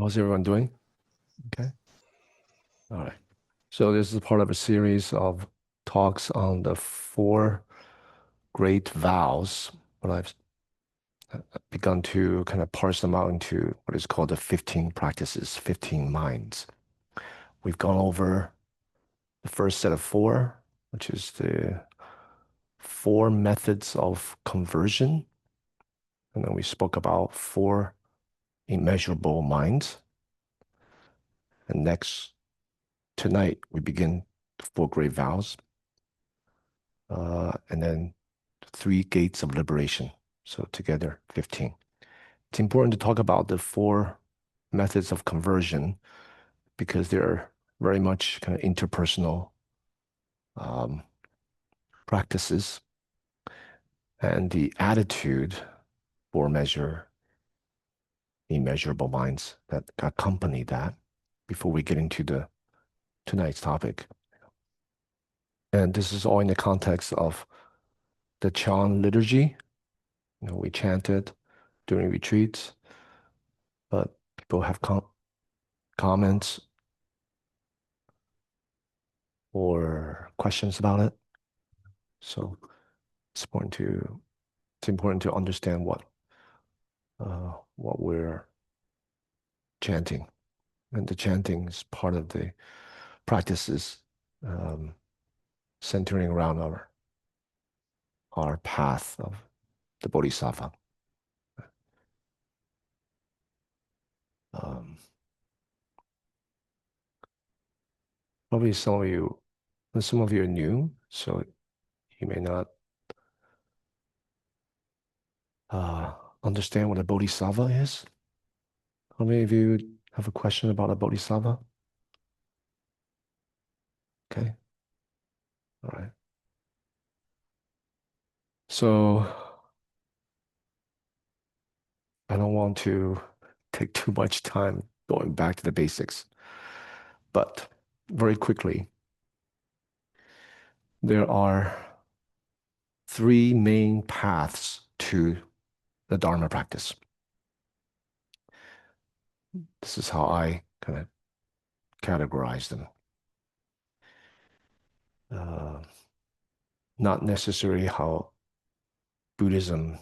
How's everyone doing? Okay. All right. So this is part of a series of talks on the four great vows, but I've begun to kind of parse them out into what is called the 15 practices, 15 minds. We've gone over the first set of four, which is the four methods of conversion. And then we spoke about four immeasurable minds. And tonight, we begin the four great vows. And then three gates of liberation. So together, 15. It's important to talk about the four methods of conversion because they're very much kind of interpersonal practices. And the attitude for measure immeasurable minds that accompany that before we get into tonight's topic. And this is all in the context of the Chan liturgy. We chanted during retreats, but people have comments or questions about it. So it's important to understand what we're chanting, and the chanting is part of the practices centering around our path of the Bodhisattva. Probably some of you are new, so you may not understand what a Bodhisattva is. How many of you have a question about a Bodhisattva? Okay. All right. So I don't want to take too much time going back to the basics, but very quickly, there are three main paths to the Dharma practice. This is how I kind of categorize them. Not necessarily how Buddhism,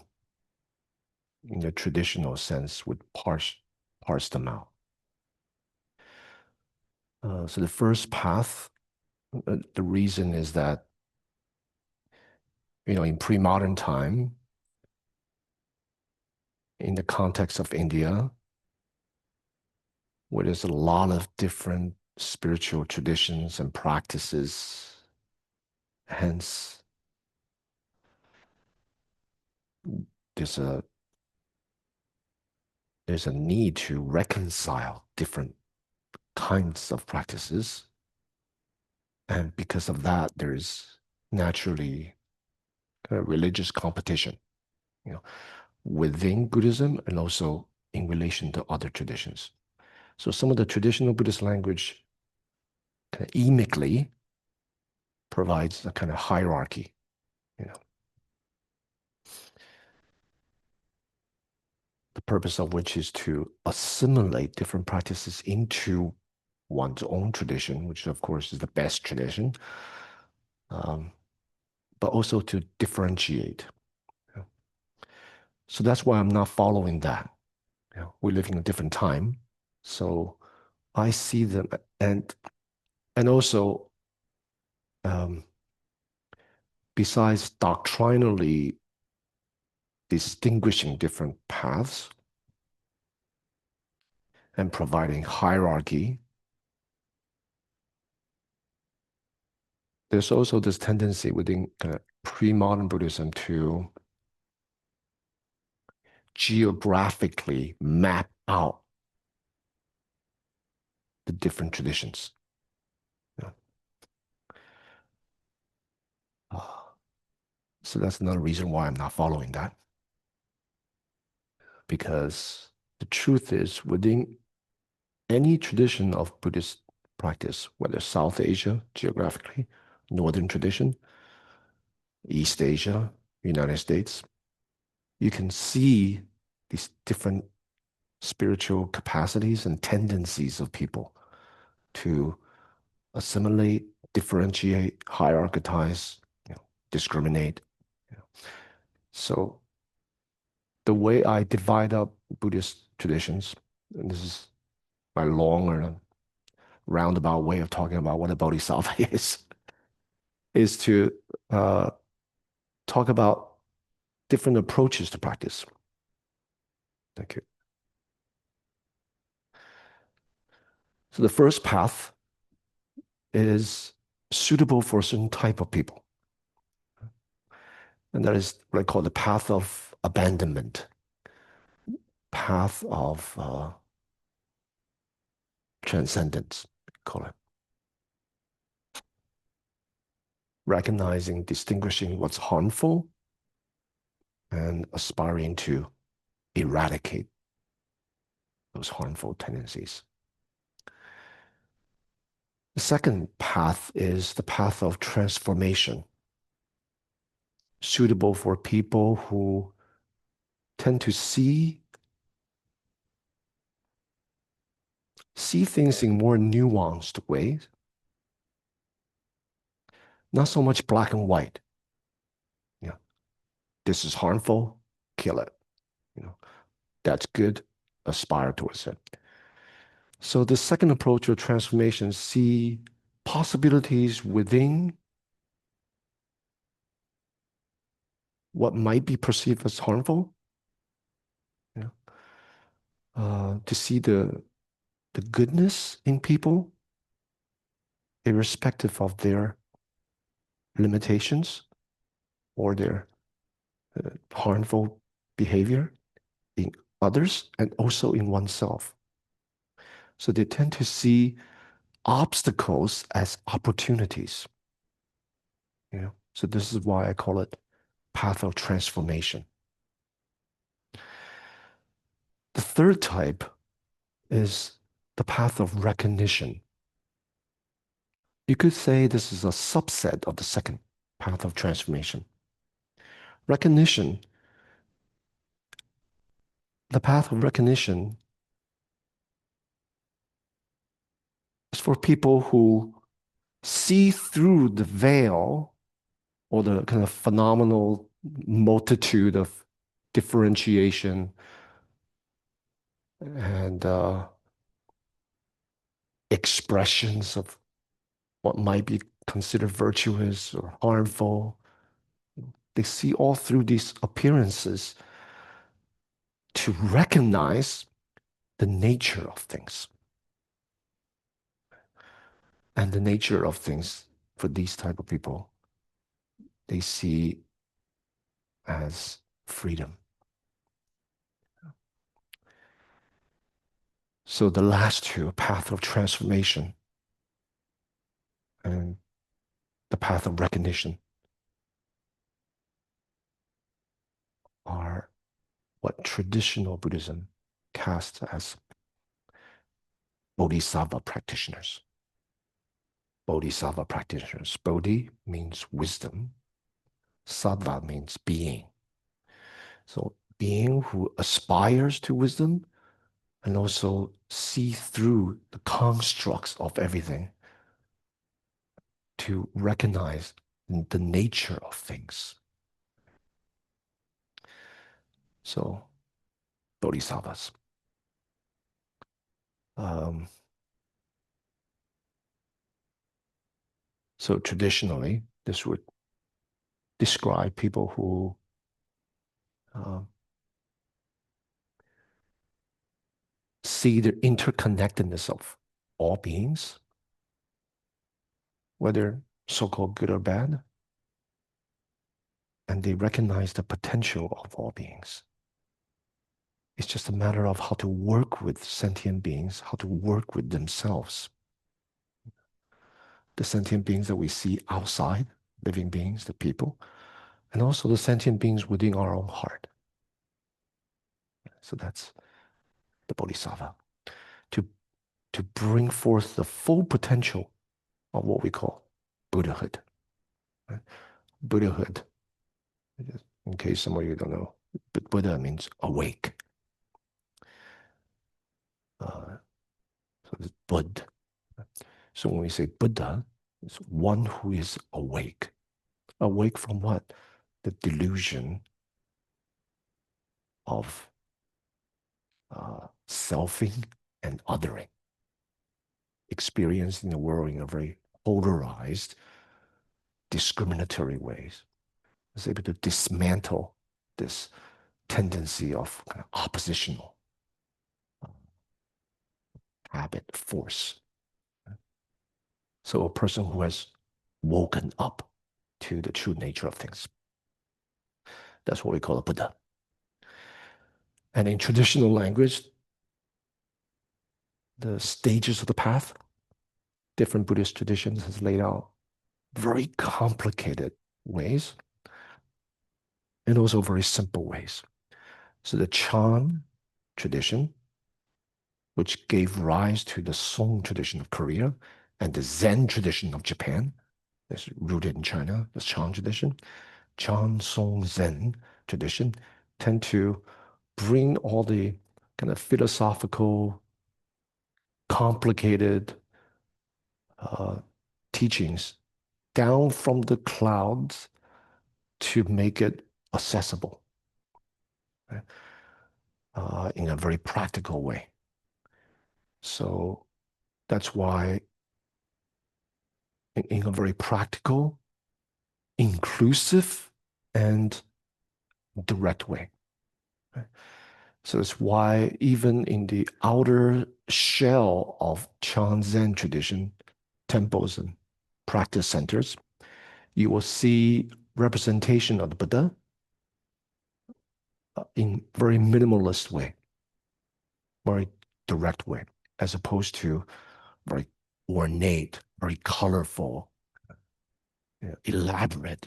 in the traditional sense, would parse them out. So the first path, the reason is that, in pre-modern time, in the context of India, where there's a lot of different spiritual traditions and practices, hence there's a need to reconcile different kinds of practices. And because of that, there's naturally kind of religious competition, within Buddhism and also in relation to other traditions. So some of the traditional Buddhist language kind of emically provides a kind of hierarchy, the purpose of which is to assimilate different practices into one's own tradition, which of course is the best tradition, but also to differentiate. So that's why I'm not following that. We live in a different time, so I see them, and also besides doctrinally distinguishing different paths and providing hierarchy, there's also this tendency within pre-modern Buddhism to geographically map out the different traditions. So that's another reason why I'm not following that. Because the truth is, within any tradition of Buddhist practice, whether South Asia, geographically, Northern tradition, East Asia, United States, you can see these different spiritual capacities and tendencies of people to assimilate, differentiate, hierarchize, discriminate. So the way I divide up Buddhist traditions, and this is my long or roundabout way of talking about what a bodhisattva is to uh, talk about different approaches to practice. Thank you. So the first path is suitable for a certain type of people. And that is what I call the path of abandonment, path of transcendence, call it. Recognizing, distinguishing what's harmful and aspiring to eradicate those harmful tendencies. The second path is the path of transformation, suitable for people who tend to see things in more nuanced ways, not so much black and white. Yeah, this is harmful, kill it. That's good, aspire towards it. So the second approach of transformation see possibilities within what might be perceived as harmful. To see the goodness in people, irrespective of their limitations or their harmful behavior in others and also in oneself. So they tend to see obstacles as opportunities. So this is why I call it path of transformation. The third type is the path of recognition. You could say this is a subset of the second path of transformation. Recognition, the path of recognition is for people who see through the veil or the kind of phenomenal multitude of differentiation and expressions of what might be considered virtuous or harmful. They see all through these appearances to recognize the nature of things. And the nature of things for these type of people, they see as freedom. So the last two, path of transformation and the path of recognition, are what traditional Buddhism casts as bodhisattva practitioners. Bodhisattva practitioners. Bodhi means wisdom. Sattva means being. So being who aspires to wisdom and also see through the constructs of everything to recognize the nature of things. So, bodhisattvas. So traditionally, this would describe people who see the interconnectedness of all beings, whether so-called good or bad, and they recognize the potential of all beings. It's just a matter of how to work with sentient beings, how to work with themselves. The sentient beings that we see outside, living beings, the people, and also the sentient beings within our own heart. So that's the bodhisattva. To bring forth the full potential of what we call Buddhahood. Right? Buddhahood, in case some of you don't know, but Buddha means awake. So it's Bud. So when we say Buddha, it's one who is awake. Awake from what? The delusion of selfing and othering, experiencing the world in a very polarized, discriminatory ways. Is able to dismantle this tendency of kind of oppositional habit, force. So a person who has woken up to the true nature of things. That's what we call a Buddha. And in traditional language, the stages of the path, different Buddhist traditions has laid out very complicated ways and also very simple ways. So the Chan tradition, which gave rise to the Song tradition of Korea and the Zen tradition of Japan, that's rooted in China, the Chan tradition, Chan, Song, Zen tradition, tend to bring all the kind of philosophical, complicated teachings down from the clouds to make it accessible, right? In a very practical way. So that's why, in a very practical, inclusive, and direct way, right? So that's why even in the outer shell of Chan Zen tradition, temples and practice centers, you will see representation of the Buddha in very minimalist way, very direct way, as opposed to very ornate, very colorful, elaborate,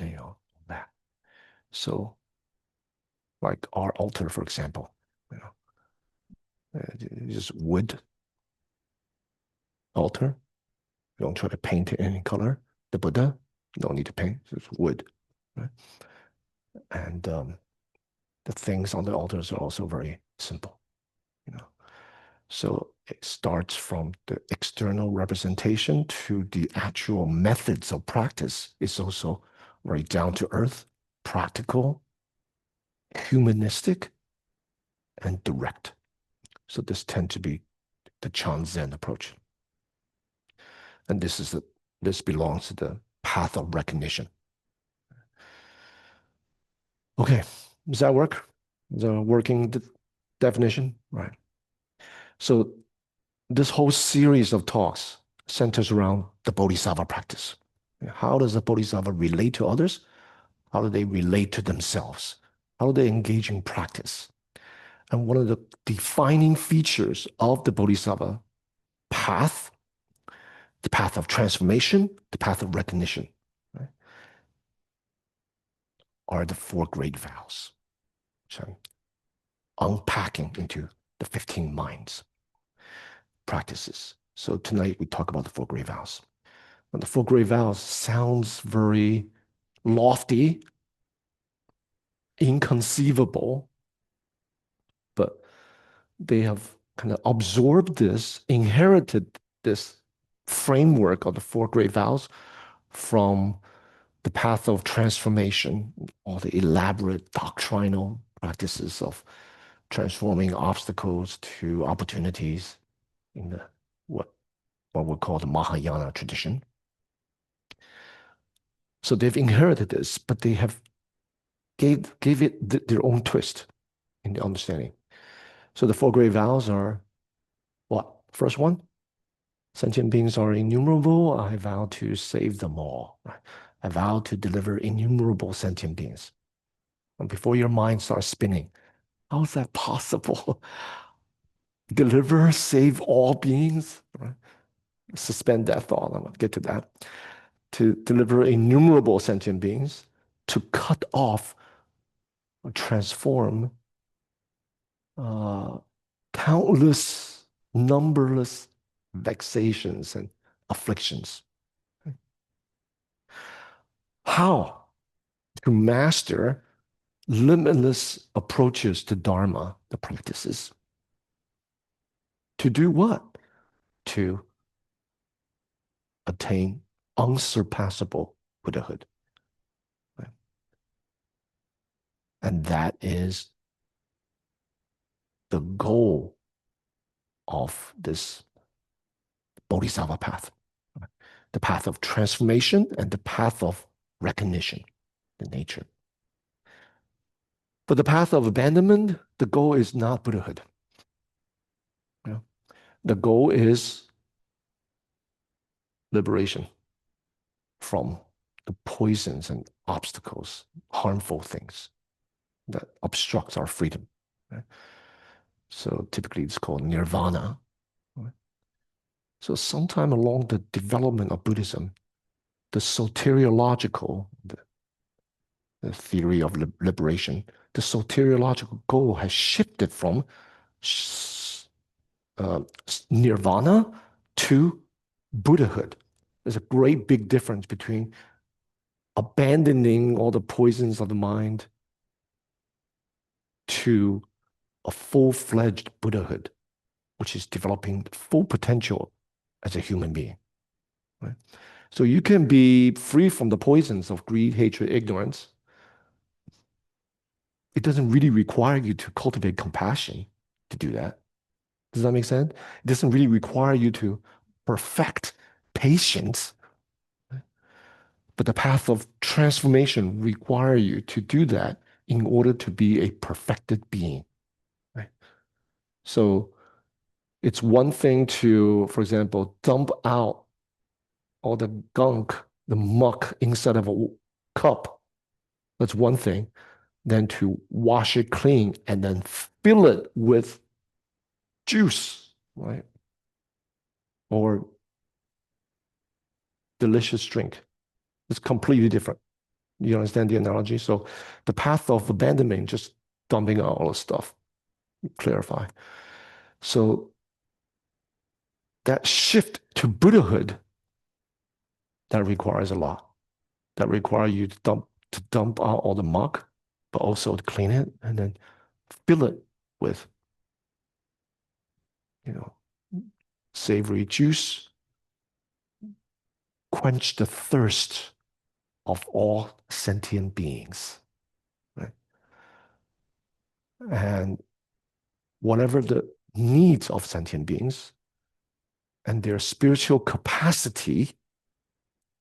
that. So, like our altar, for example, just wood altar. You don't try to paint it any color. The Buddha, you don't need to paint. It's wood, right? And the things on the altars are also very simple, So it starts from the external representation to the actual methods of practice is also very down to earth, practical, humanistic, and direct. So this tends to be the Chan Zen approach. And this belongs to the path of recognition. Okay, does that work? Is that a working definition? Right. So this whole series of talks centers around the Bodhisattva practice. How does the Bodhisattva relate to others? How do they relate to themselves? How do they engage in practice? And one of the defining features of the Bodhisattva path, the path of transformation, the path of recognition, right, are the four great vows, which I'm unpacking into the 15 minds practices. So tonight we talk about the four great vows. And the four great vows sounds very lofty, inconceivable, but they have kind of absorbed this, inherited this framework of the four great vows from the path of transformation, all the elaborate doctrinal practices of transforming obstacles to opportunities in the what we call the Mahayana tradition. So they've inherited this, but they have gave it their own twist in the understanding. So the four great vows are what? First one, sentient beings are innumerable. I vow to save them all. I vow to deliver innumerable sentient beings. And before your mind starts spinning, how is that possible? Deliver, save all beings? Right? Suspend that thought. I'm going to get to that. To deliver innumerable sentient beings, to cut off or transform countless, numberless vexations and afflictions. How to master limitless approaches to Dharma, the practices. To do what? to attain unsurpassable Buddhahood. Right? And that is the goal of this Bodhisattva path, right? The path of transformation and the path of recognition, the nature. For the path of abandonment, the goal is not Buddhahood. Yeah. The goal is liberation from the poisons and obstacles, harmful things that obstruct our freedom. Right? So typically it's called nirvana. Right? So sometime along the development of Buddhism, the soteriological, the theory of liberation, the soteriological goal has shifted from uh, nirvana to Buddhahood. There's a great big difference between abandoning all the poisons of the mind to a full-fledged Buddhahood, which is developing full potential as a human being. Right? So you can be free from the poisons of greed, hatred, ignorance. It doesn't really require you to cultivate compassion to do that. Does that make sense? It doesn't really require you to perfect patience. But the path of transformation require you to do that in order to be a perfected being. Right? So it's one thing to, for example, dump out all the gunk, the muck inside of a cup. That's one thing. Then to wash it clean and then fill it with juice, right? Or delicious drink. It's completely different. You understand the analogy? So the path of abandonment, just dumping out all the stuff, clarify. So that shift to Buddhahood, that requires a lot. That requires you to dump out all the muck, but also to clean it and then fill it with, you know, savory juice, quench the thirst of all sentient beings. Right? And whatever the needs of sentient beings and their spiritual capacity,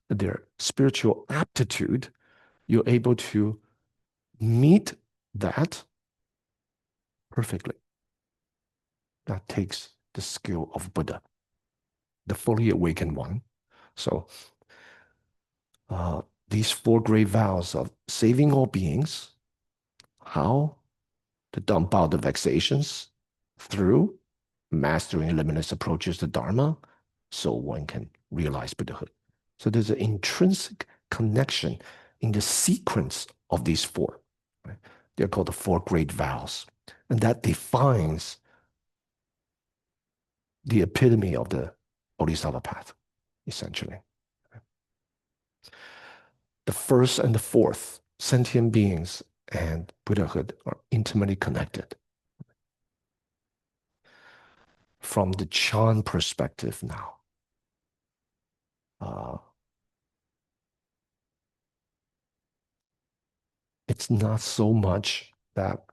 their spiritual aptitude, you're able to meet that perfectly. That takes the skill of Buddha, the fully awakened one. So these four great vows of saving all beings, how to dump out the vexations through mastering limitless approaches to Dharma, so one can realize Buddhahood. So there's an intrinsic connection in the sequence of these four. Right? They're called the four great vows. And that defines the epitome of the Bodhisattva path, essentially. The first and the fourth, sentient beings and Buddhahood, are intimately connected. From the Chan perspective now, it's not so much that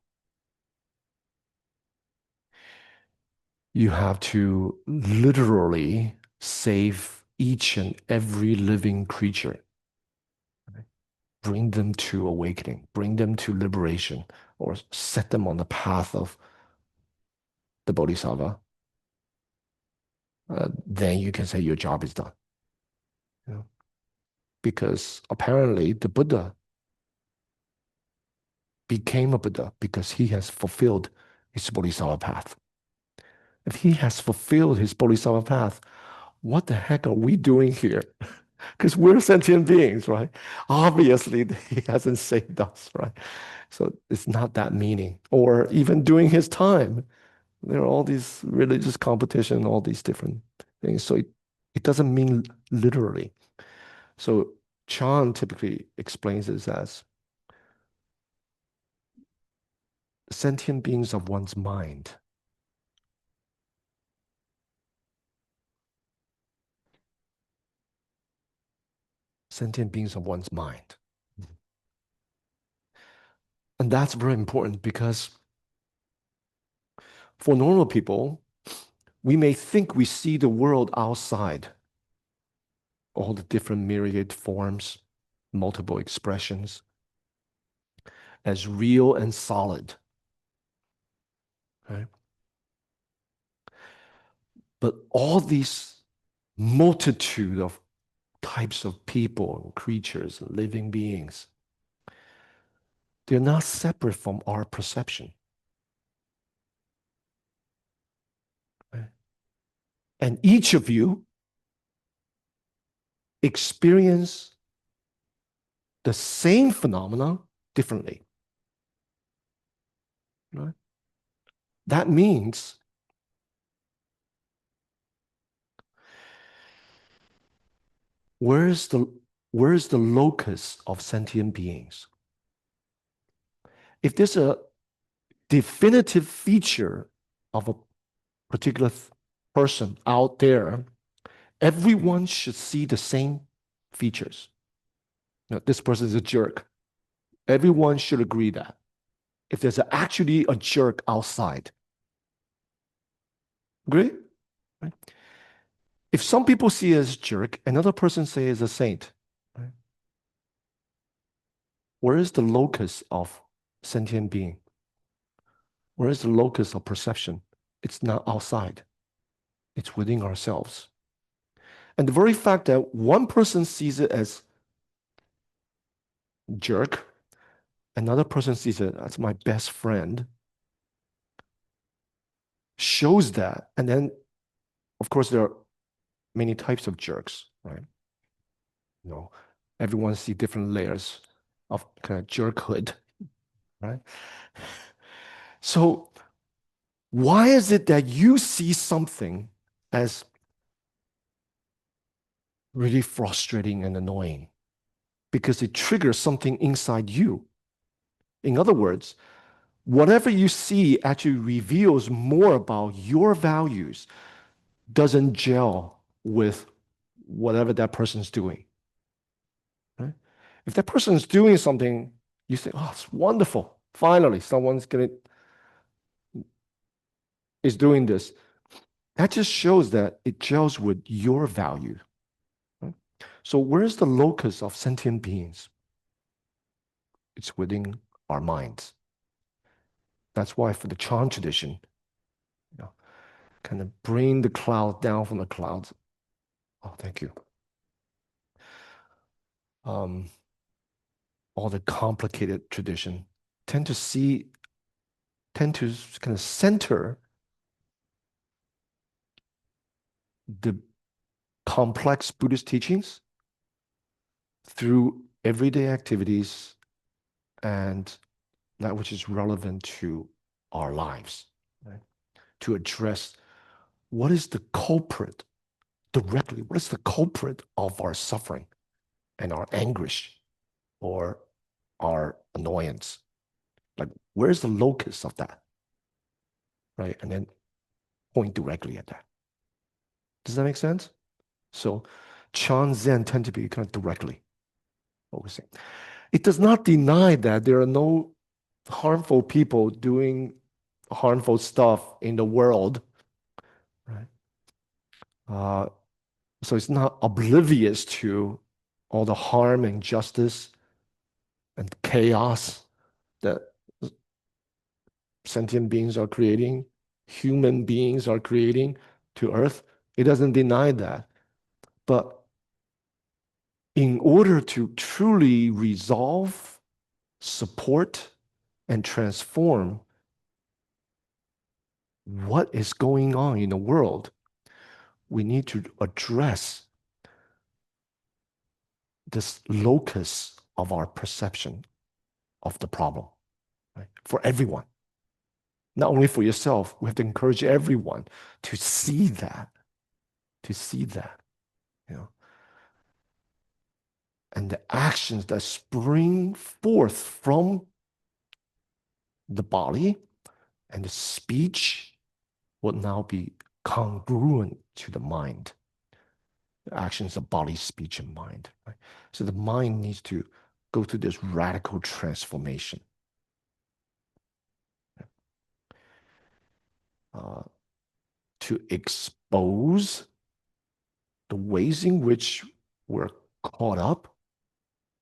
you have to literally save each and every living creature, right? Bring them to awakening, bring them to liberation, or set them on the path of the Bodhisattva. Then you can say your job is done. You know? Because apparently the Buddha became a Buddha because he has fulfilled his Bodhisattva path. If he has fulfilled his Bodhisattva path, what the heck are we doing here? Because we're sentient beings, right? Obviously, he hasn't saved us, right? So it's not that meaning. Or even during his time, there are all these religious competition, all these different things. So it doesn't mean literally. So Chan typically explains this as sentient beings of one's mind. sentient beings of one's mind. And that's very important because for normal people, we may think we see the world outside, all the different myriad forms, multiple expressions, as real and solid, right? But all these multitude of types of people and creatures and living beings, they're not separate from our perception. Right? And each of you experience the same phenomena differently. Right? That means where's the locus of sentient beings? If there's a definitive feature of a particular person out there, everyone should see the same features. Now, this person is a jerk. Everyone should agree that. If there's actually a jerk outside. Agree? Right? If some people see it as a jerk, another person say it's a saint. Right? Where is the locus of sentient being? Where is the locus of perception? It's not outside. It's within ourselves. And the very fact that one person sees it as jerk, another person sees it as my best friend, shows that. And then, of course, there are many types of jerks, right? You know, everyone sees different layers of kind of jerkhood, right? So why is it that you see something as really frustrating and annoying? Because it triggers something inside you. In other words, whatever you see actually reveals more about your values, doesn't gel with whatever that person's doing. Right? If that person is doing something, you say, "Oh, it's wonderful! Finally, is doing this." That just shows that it gels with your value. Right? So, where's the locus of sentient beings? It's within our minds. That's why, for the Chan tradition, you know, kind of bring the cloud down from the clouds. Oh, thank you. All the complicated tradition tend to kind of center the complex Buddhist teachings through everyday activities and that which is relevant to our lives, right? To address what is the culprit directly, what is the culprit of our suffering and our anguish or our annoyance? Like, where's the locus of that, right? And then point directly at that. Does that make sense? So Chan Zen tend to be kind of directly focusing. It does not deny that there are no harmful people doing harmful stuff in the world, right? So it's not oblivious to all the harm and injustice and chaos that sentient beings are creating, human beings are creating to Earth. It doesn't deny that. But in order to truly resolve, support, and transform what is going on in the world, we need to address this locus of our perception of the problem, right? For everyone. Not only for yourself, we have to encourage everyone to see that, you know. And the actions that spring forth from the body and the speech will now be congruent to the mind. Actions of body, speech, and mind. Right? So the mind needs to go through this radical transformation. Uh, to expose the ways in which we're caught up,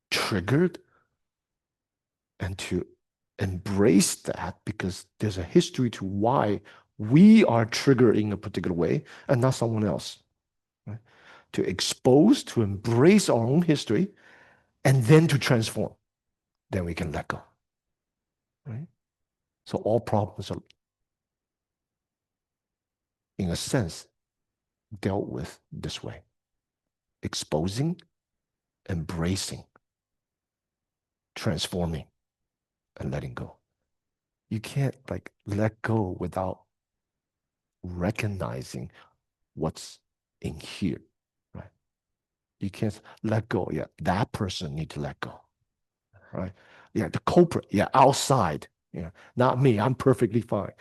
triggered, and to embrace that because there's a history to why we are triggered in a particular way and not someone else. Right? To expose, to embrace our own history, and then to transform. Then we can let go. Right? So all problems are, in a sense, dealt with this way: exposing, embracing, transforming, and letting go. You can't like let go without recognizing what's in here, right? You can't let go. Yeah, that person need to let go, right? Yeah, the culprit. Yeah, outside. Yeah, not me. I'm perfectly fine.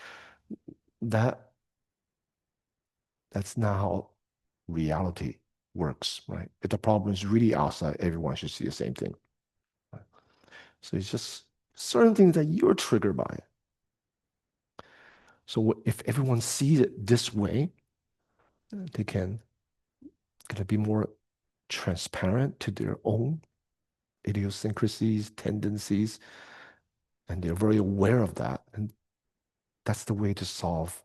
That that's not how reality works, right? If the problem is really outside, everyone should see the same thing. Right? So it's just certain things that you're triggered by. So if everyone sees it this way, they can be more transparent to their own idiosyncrasies, tendencies, and they're very aware of that. And that's the way to solve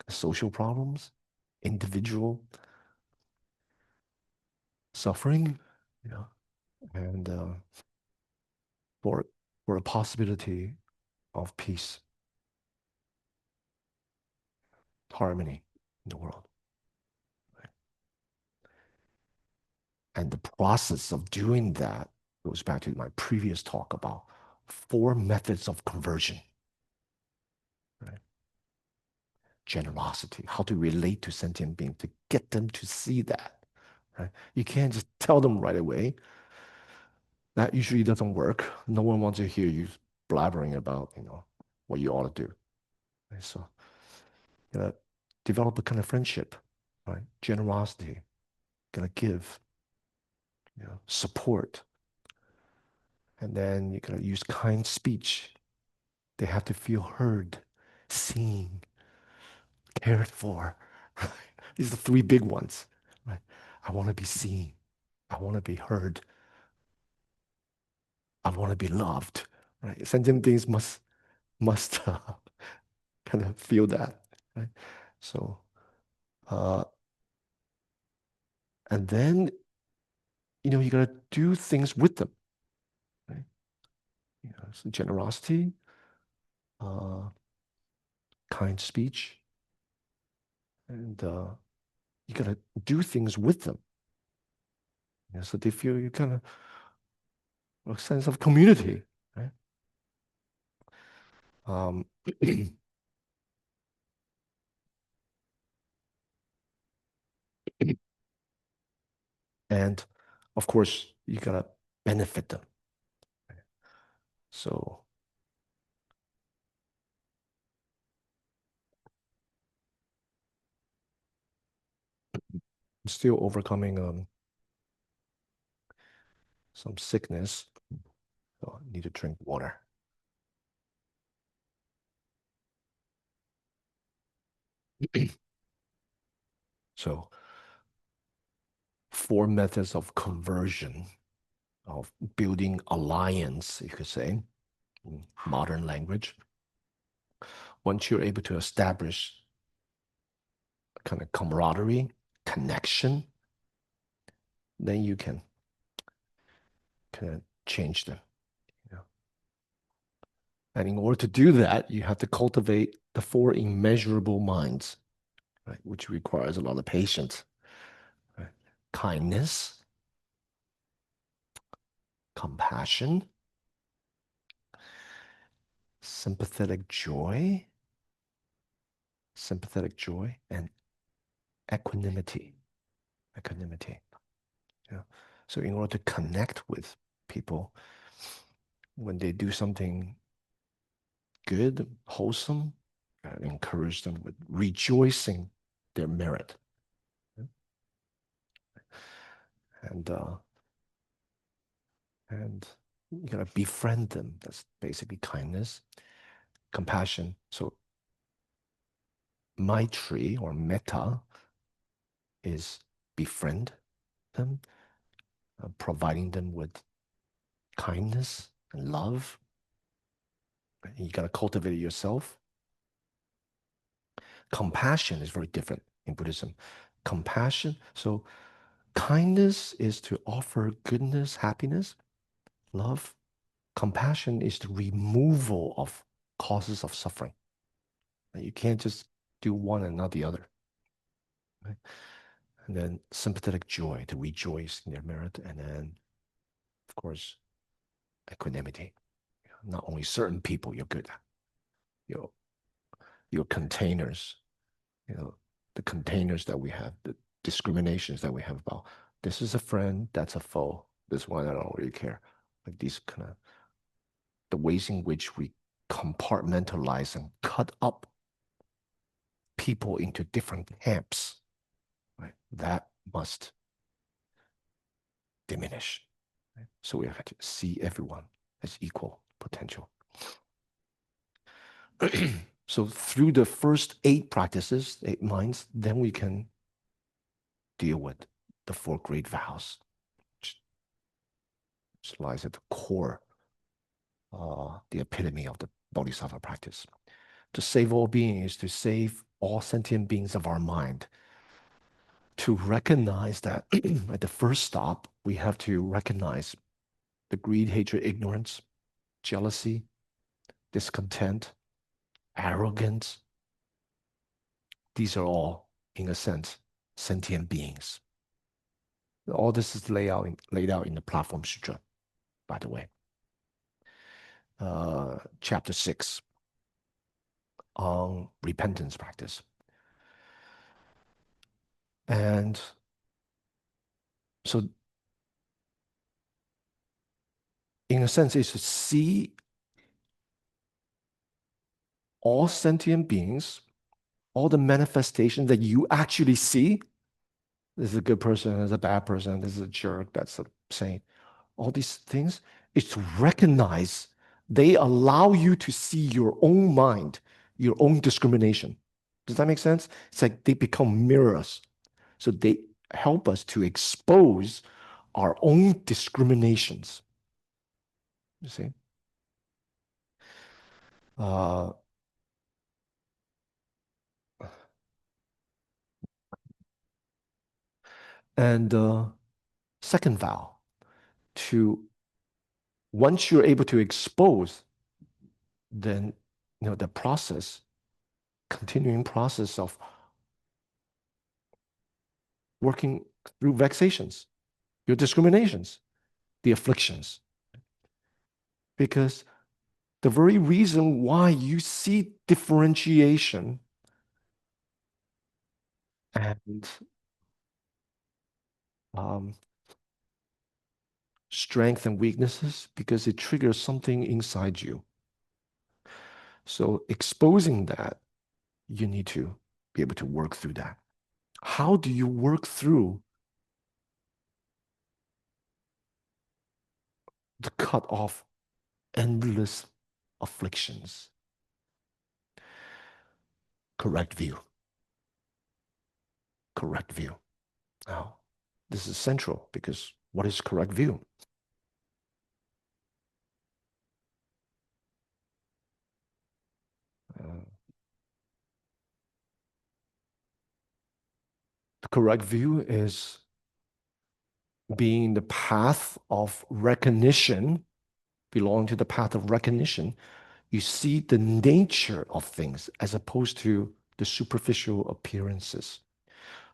social problems, individual suffering, you know, and for a possibility of peace, harmony in the world. And the process of doing that goes back to my previous talk about 4 methods of conversion. Right? Generosity, how to relate to sentient beings, to get them to see that. Right? You can't just tell them right away. That usually doesn't work. No one wants to hear you blabbering about, what you ought to do. Right? So, develop a kind of friendship, right? Generosity, gonna give, support, and then you're gonna use kind speech. They have to feel heard, seen, cared for. Right? These are the 3 big ones. Right? I want to be seen. I want to be heard. I want to be loved. Right? Sentient beings must kind of feel that. Right? So, uh, and then you gotta do things with them. Right? So generosity, uh, kind speech, and you gotta do things with them. So they feel you kind of a sense of community. Right? Um, and of course, you gotta benefit them. So I'm still overcoming some sickness. So I need to drink water. So 4 methods of conversion, of building alliance, you could say, in modern language. Once you're able to establish a kind of camaraderie, connection, then you can kind of change them. And in order to do that, you have to cultivate the 4 immeasurable minds, right? Which requires a lot of patience, right? Kindness, compassion, sympathetic joy, and equanimity. Equanimity. Yeah. So in order to connect with people, when they do something good, wholesome, encourage them with rejoicing their merit. and you gotta befriend them. That's basically kindness, compassion. So Maitri or metta is befriend them, providing them with kindness and love. You gotta cultivate it yourself. Compassion is very different in Buddhism. Compassion, so kindness is to offer goodness, happiness, love. Compassion is the removal of causes of suffering. You can't just do one and not the other. Right? And then sympathetic joy, to rejoice in their merit. And then, of course, equanimity. Not only certain people you're good at, your, your containers, the containers that we have, the discriminations that we have about this is a friend, that's a foe. This one I don't really care. Like these kind of the ways in which we compartmentalize and cut up people into different camps, right? That must diminish. Right? So we have to see everyone as equal potential. So through the first 8 practices, 8 minds, then we can deal with the 4 great vows, which lies at the core, the epitome of the Bodhisattva practice. To save all beings is to save all sentient beings of our mind. To recognize that at the first stop, we have to recognize the greed, hatred, ignorance, jealousy, discontent, arrogance. These are all, in a sense, sentient beings. All this is laid out in the Platform Sutra, by the way. Chapter 6 on repentance practice. And so, in a sense, is to see all sentient beings, all the manifestations that you actually see. This is a good person, this is a bad person, this is a jerk, that's a saint. All these things is to recognize they allow you to see your own mind, your own discrimination. Does that make sense? It's like they become mirrors. So they help us to expose our own discriminations. You see? And second vow, to once you're able to expose, then the process, continuing process of working through vexations, your discriminations, the afflictions. Because the very reason why you see differentiation and strength and weaknesses, because it triggers something inside you. So exposing that, you need to be able to work through that. How do you work through the cut off endless afflictions? Correct view. Correct view. Now, this is central because what is correct view? The correct view is being the path of recognition, belong to the path of recognition. You see the nature of things as opposed to the superficial appearances.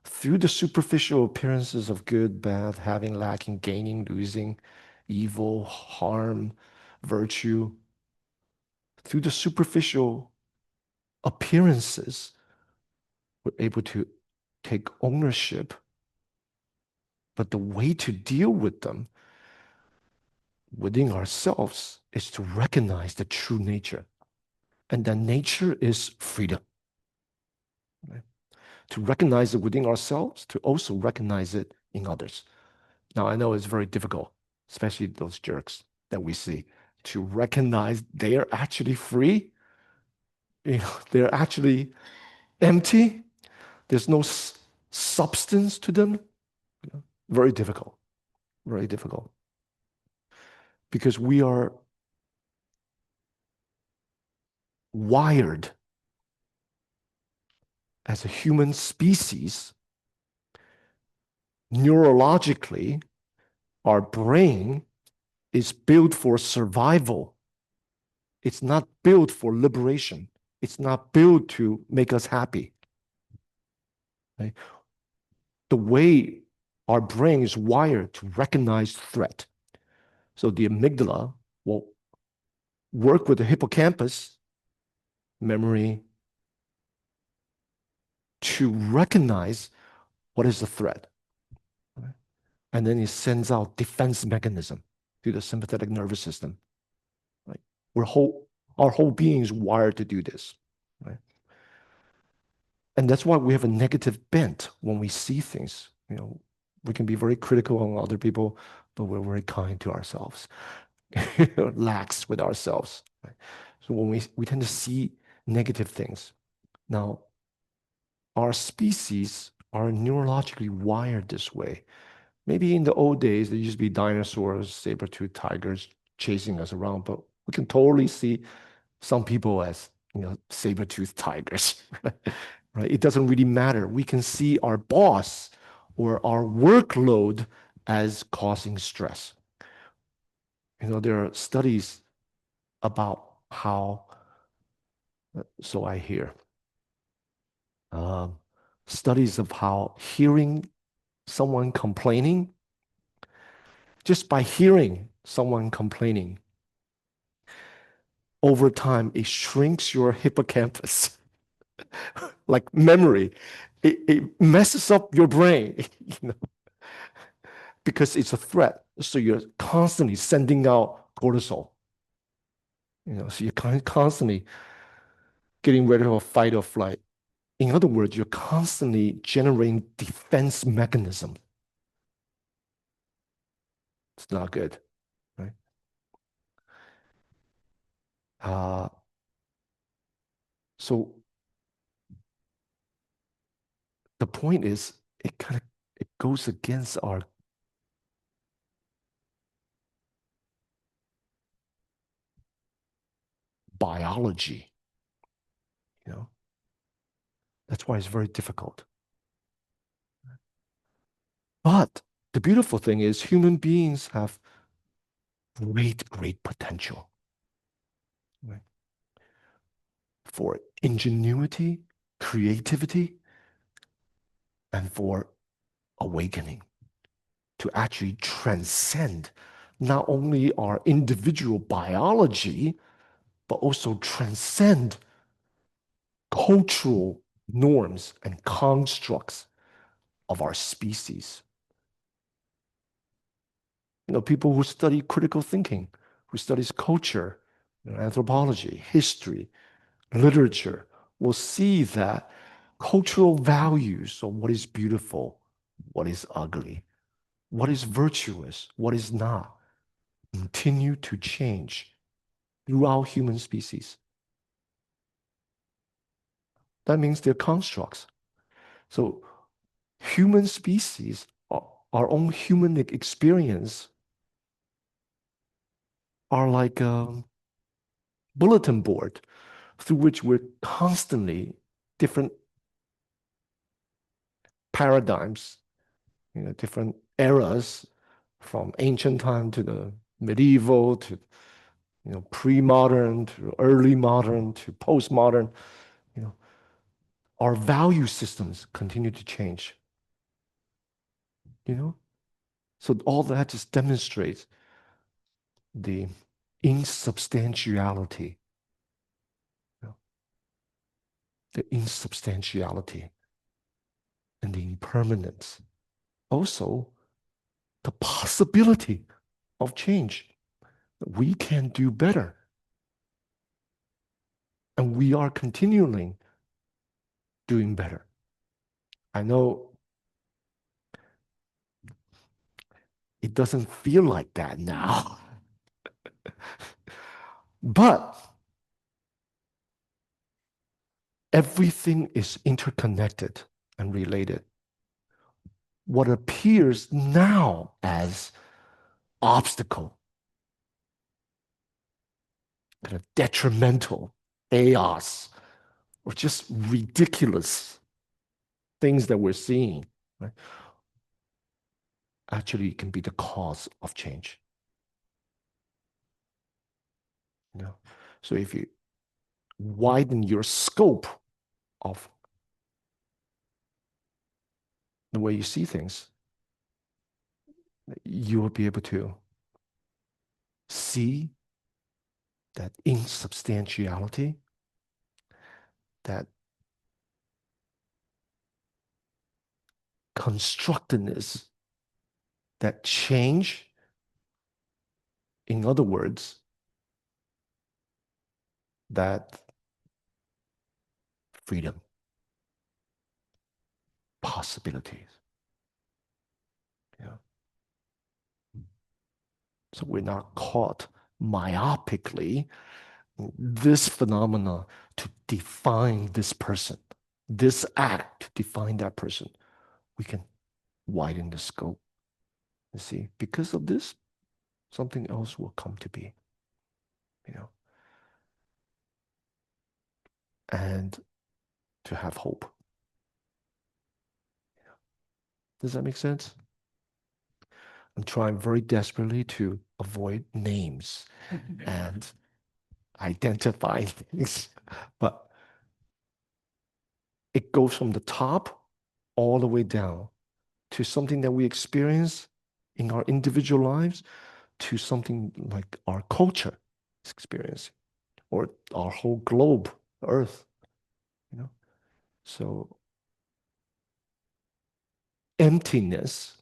Through the superficial appearances of good, bad, having, lacking, gaining, losing, evil, harm, virtue, through the superficial appearances, we're able to take ownership. But the way to deal with them within ourselves is to recognize the true nature. And that nature is freedom. Right? To recognize it within ourselves, to also recognize it in others. Now, I know it's very difficult, especially those jerks that we see, to recognize they are actually free. They're actually empty. There's no substance to them. Very difficult, very difficult. Because we are wired as a human species, neurologically, our brain is built for survival. It's not built for liberation. It's not built to make us happy. Right? The way our brain is wired to recognize threat. So the amygdala will work with the hippocampus memory to recognize what is the threat. Right? And then it sends out defense mechanism to the sympathetic nervous system. Right? Our whole being is wired to do this. Right? And that's why we have a negative bent when we see things. We can be very critical on other people, but we're very kind to ourselves, lax with ourselves. Right? So when we tend to see negative things. Now, our species are neurologically wired this way. Maybe in the old days, there used to be dinosaurs, saber-toothed tigers chasing us around, but we can totally see some people as, saber-toothed tigers, right? It doesn't really matter. We can see our boss or our workload as causing stress. There are studies about how, so I hear, um, studies of how hearing someone complaining, just by hearing someone complaining, over time, it shrinks your hippocampus, like memory. It messes up your brain, because it's a threat. So you're constantly sending out cortisol. So you're constantly getting ready for fight or flight. In other words, you're constantly generating defense mechanism. It's not good, right? Uh, so the point is, it goes against our biology. That's why it's very difficult. But the beautiful thing is human beings have great potential, right? For ingenuity, creativity, and for awakening, to actually transcend not only our individual biology, but also transcend cultural norms and constructs of our species. People who study critical thinking, who studies culture, anthropology, history, literature, will see that cultural values of what is beautiful, what is ugly, what is virtuous, what is not, continue to change throughout human species. That means they're constructs. So human species, our own human experience, are like a bulletin board through which we're constantly different paradigms, different eras, from ancient time to the medieval to pre-modern to early modern to postmodern. Our value systems continue to change. So all that just demonstrates the insubstantiality, the insubstantiality and the impermanence. Also, the possibility of change. We can do better. And we are continually doing better. I know It doesn't feel like that now. But everything is interconnected and related. What appears now as obstacle, kind of detrimental, chaos, or just ridiculous things that we're seeing, right, actually can be the cause of change. You know? So if you widen your scope of the way you see things, you will be able to see that insubstantiality, that constructedness, that change. In other words, that freedom, possibilities. Yeah. So we're not caught myopically this phenomena to define this person, this act to define that person. We can widen the scope and see, because of this, something else will come to be, you know, and to have hope. Does that make sense? I'm trying very desperately to avoid names and identify things, but it goes from the top all the way down to something that we experience in our individual lives, to something like our culture is experiencing, or our whole globe, Earth, you know. So emptiness,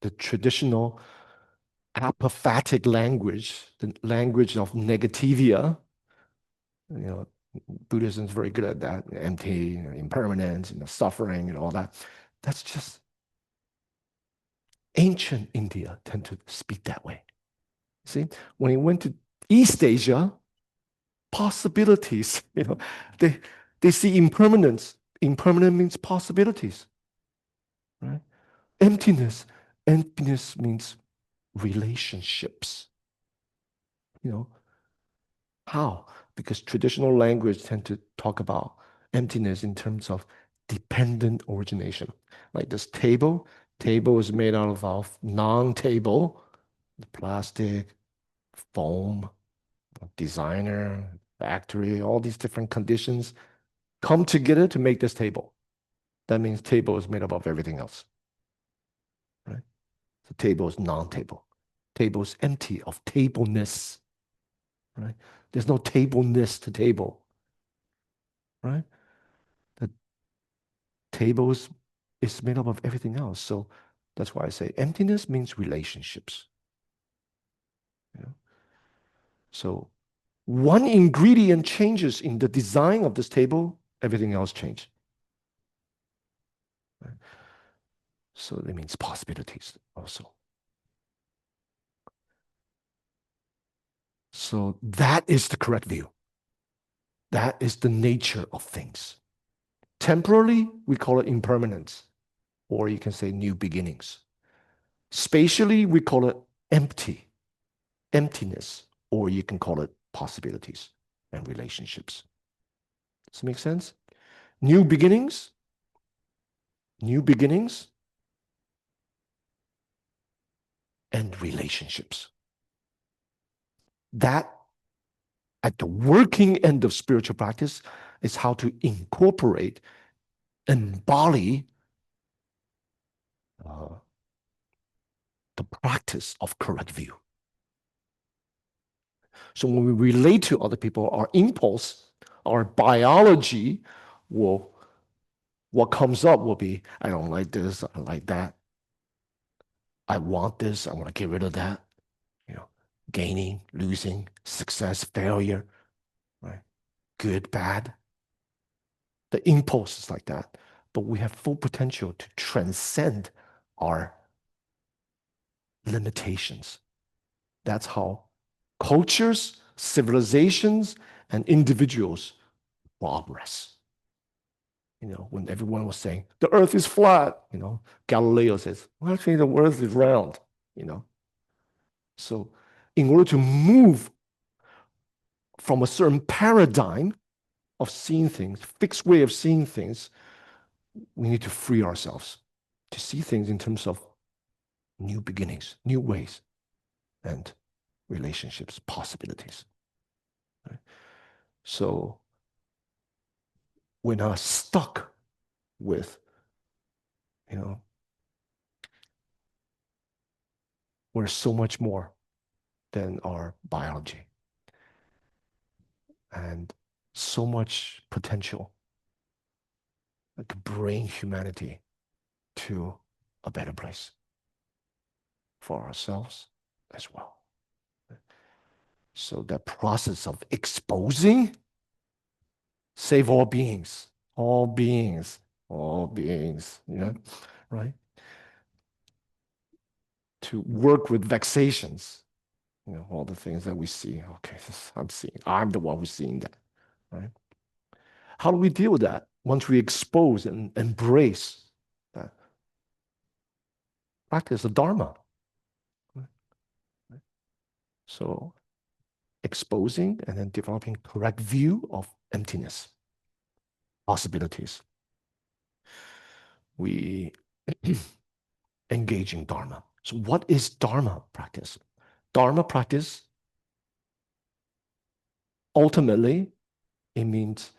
the traditional apophatic language, the language of negativia, you know, Buddhism is very good at that, empty, you know, impermanence, you know, suffering and all that. That's just ancient India tend to speak that way. See, when he went to East Asia, possibilities, you know, they see impermanence. Impermanent means possibilities, right? Emptiness. Emptiness means relationships. You know, how? Because traditional language tend to talk about emptiness in terms of dependent origination. Like this table is made out of non-table, plastic, foam, designer, factory, all these different conditions come together to make this table. That means table is made up of everything else, right? So table is non-table. Table is empty of tableness, right? There's no tableness to table, right? The table is made up of everything else. So that's why I say emptiness means relationships. You know? So one ingredient changes in the design of this table, everything else changes. Right? So that means possibilities also. So that is the correct view. That is the nature of things. Temporally, we call it impermanence, or you can say new beginnings. Spatially, we call it emptiness, or you can call it possibilities and relationships. Does this make sense? New beginnings, and relationships. That, at the working end of spiritual practice, is how to incorporate, embody the practice of correct view. So when we relate to other people, our impulse, our biology will, what comes up will be, I don't like this, I like that. I want this, I want to get rid of that. You know, gaining, losing, success, failure, right? Good, bad. The impulse is like that. But we have full potential to transcend our limitations. That's how cultures, civilizations, and individuals progress. When everyone was saying the earth is flat, Galileo says, well, actually, the earth is round, So, in order to move from a certain paradigm of seeing things, fixed way of seeing things, we need to free ourselves to see things in terms of new beginnings, new ways, and relationships, possibilities. Right? So, we're not stuck with, we're so much more than our biology and so much potential that could bring humanity to a better place for ourselves as well. So that process of exposing, save all beings, all beings, all beings, right? To work with vexations, all the things that we see. Okay, I'm the one who's seeing that, right? How do we deal with that once we expose and embrace that? Practice the Dharma. So exposing and then developing correct view of emptiness, possibilities. We engage in Dharma. So what is Dharma practice? Dharma practice, ultimately, it means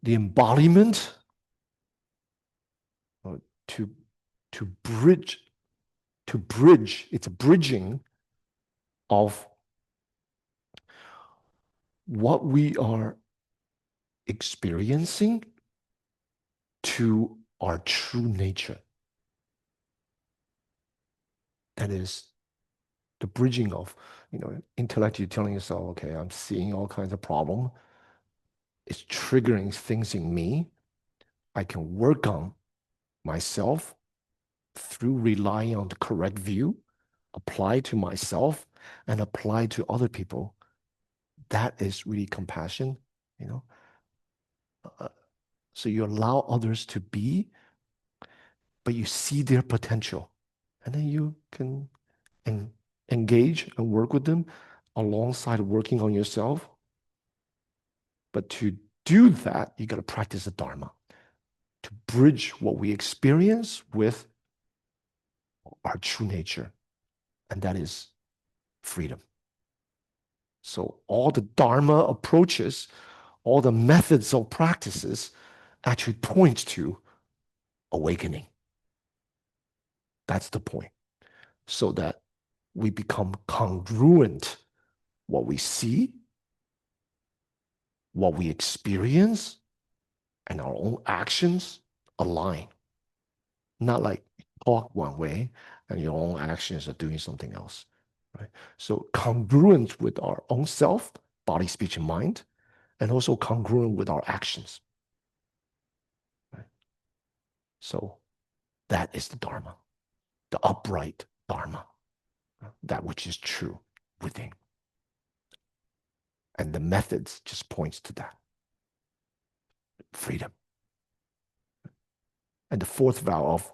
the embodiment to bridge, it's a bridging of what we are experiencing to our true nature. That is the bridging of, intellect. You're telling yourself, okay, I'm seeing all kinds of problem. It's triggering things in me. I can work on myself through relying on the correct view, apply to myself and apply to other people. That is really compassion, So you allow others to be, but you see their potential. And then you can engage and work with them alongside working on yourself. But to do that, you got to practice the Dharma, to bridge what we experience with our true nature. And that is freedom. So all the Dharma approaches, all the methods or practices actually point to awakening. That's the point. So that we become congruent. What we see, what we experience, and our own actions align. Not like talk one way and your own actions are doing something else. Right? So congruent with our own self, body, speech, and mind, and also congruent with our actions. Right? So that is the Dharma, the upright Dharma, that which is true within. And the methods just points to that. Freedom. And the fourth vow of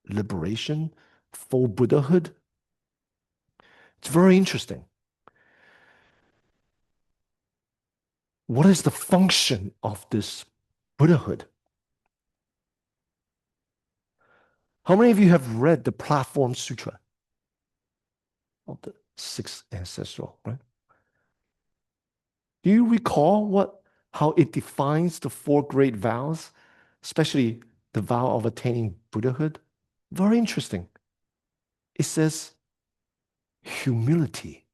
liberation, full Buddhahood. It's very interesting. What is the function of this Buddhahood? How many of you have read the Platform Sutra of the Sixth Ancestral, right? Do you recall how it defines the four great vows, especially the vow of attaining Buddhahood? Very interesting. It says humility,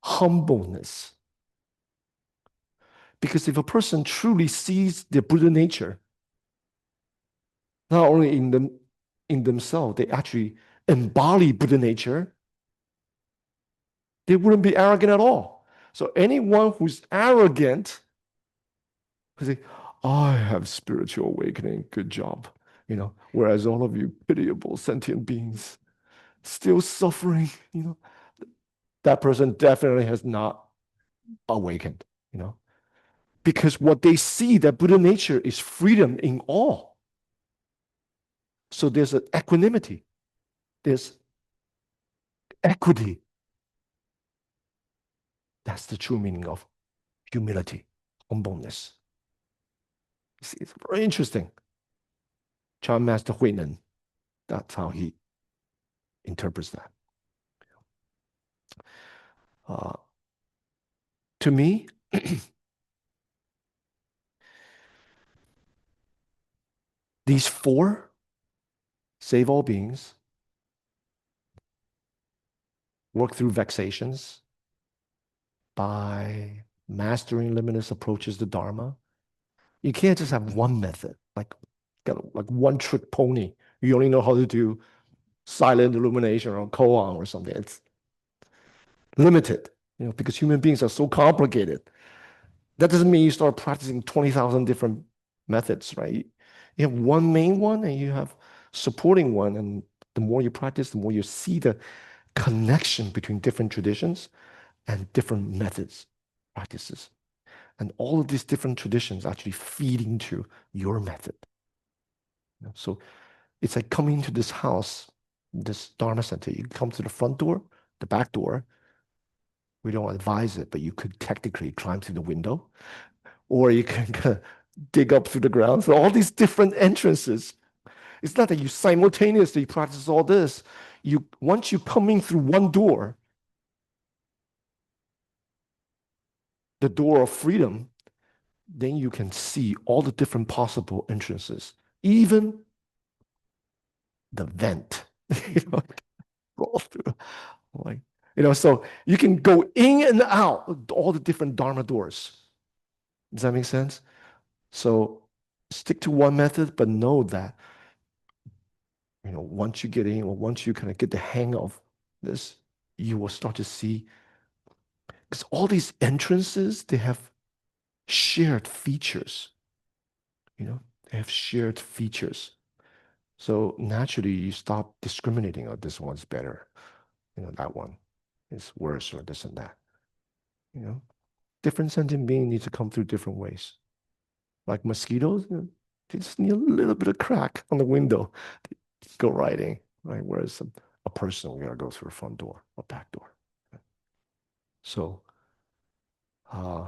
humbleness. Because if a person truly sees their Buddha nature, not only in themselves, they actually embody Buddha nature, they wouldn't be arrogant at all. So anyone who's arrogant, who say, I have spiritual awakening, good job. whereas all of you pitiable sentient beings still suffering, that person definitely has not awakened, because what they see, that Buddha nature is freedom in all. So there's an equanimity, there's equity. That's the true meaning of humility, humbleness. See, it's very interesting. Chan Master Huinan, that's how he interprets that. To me, these four, save all beings, work through vexations by mastering limitless approaches to Dharma. You can't just have one method, like one trick pony. You only know how to do silent illumination or koan or something. It's limited, because human beings are so complicated. That doesn't mean you start practicing 20,000 different methods, right? You have one main one and you have supporting one. And the more you practice, the more you see the connection between different traditions and different methods, practices. And all of these different traditions actually feed into your method. So it's like coming into this house, this Dharma center. You come to the front door, the back door. We don't advise it, but you could technically climb through the window, or you can kind of dig up through the ground. So all these different entrances. It's not that you simultaneously practice all this. Once you come in through one door, the door of freedom, then you can see all the different possible entrances, even the vent. Roll through, like so you can go in and out of all the different Dharma doors. Does that make sense? So stick to one method, but know that once you get in, or once you kind of get the hang of this, you will start to see, because all these entrances, they have shared features. They have shared features. So naturally, you stop discriminating. Oh, this one's better. That one is worse, or this and that. Different sentient beings need to come through different ways. Like mosquitoes, they just need a little bit of crack on the window to go right in, right? Whereas a person, we gotta go through a front door or back door. So, uh,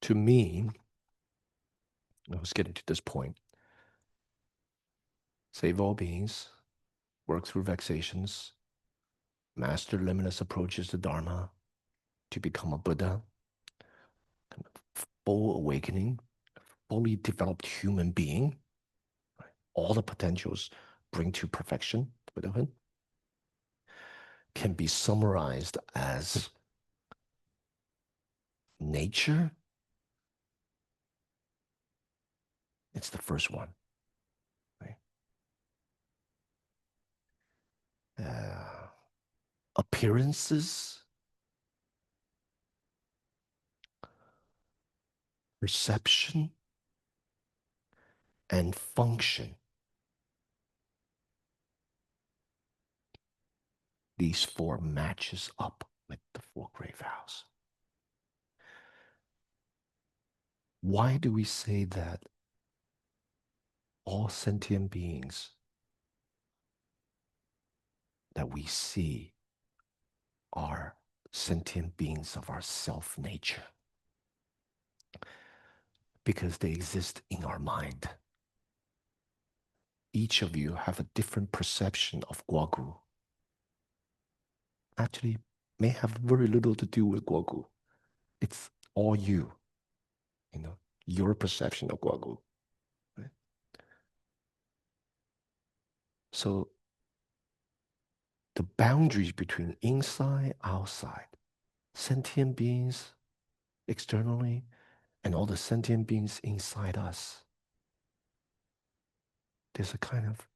to me, I was getting to this point. Save all beings, work through vexations, master limitless approaches to Dharma to become a Buddha, full awakening, fully developed human being, right? All the potentials bring to perfection, Buddhahood, can be summarized as nature. It's the first one, right? Appearances, perception, and function. These four matches up with the four great vows. Why do we say that all sentient beings that we see are sentient beings of our self nature? Because they exist in our mind. Each of you have a different perception of Guogu. Actually, may have very little to do with Guogu. It's all you, your perception of Guogu. Right? So the boundaries between inside, outside, sentient beings externally, and all the sentient beings inside us. There's a kind of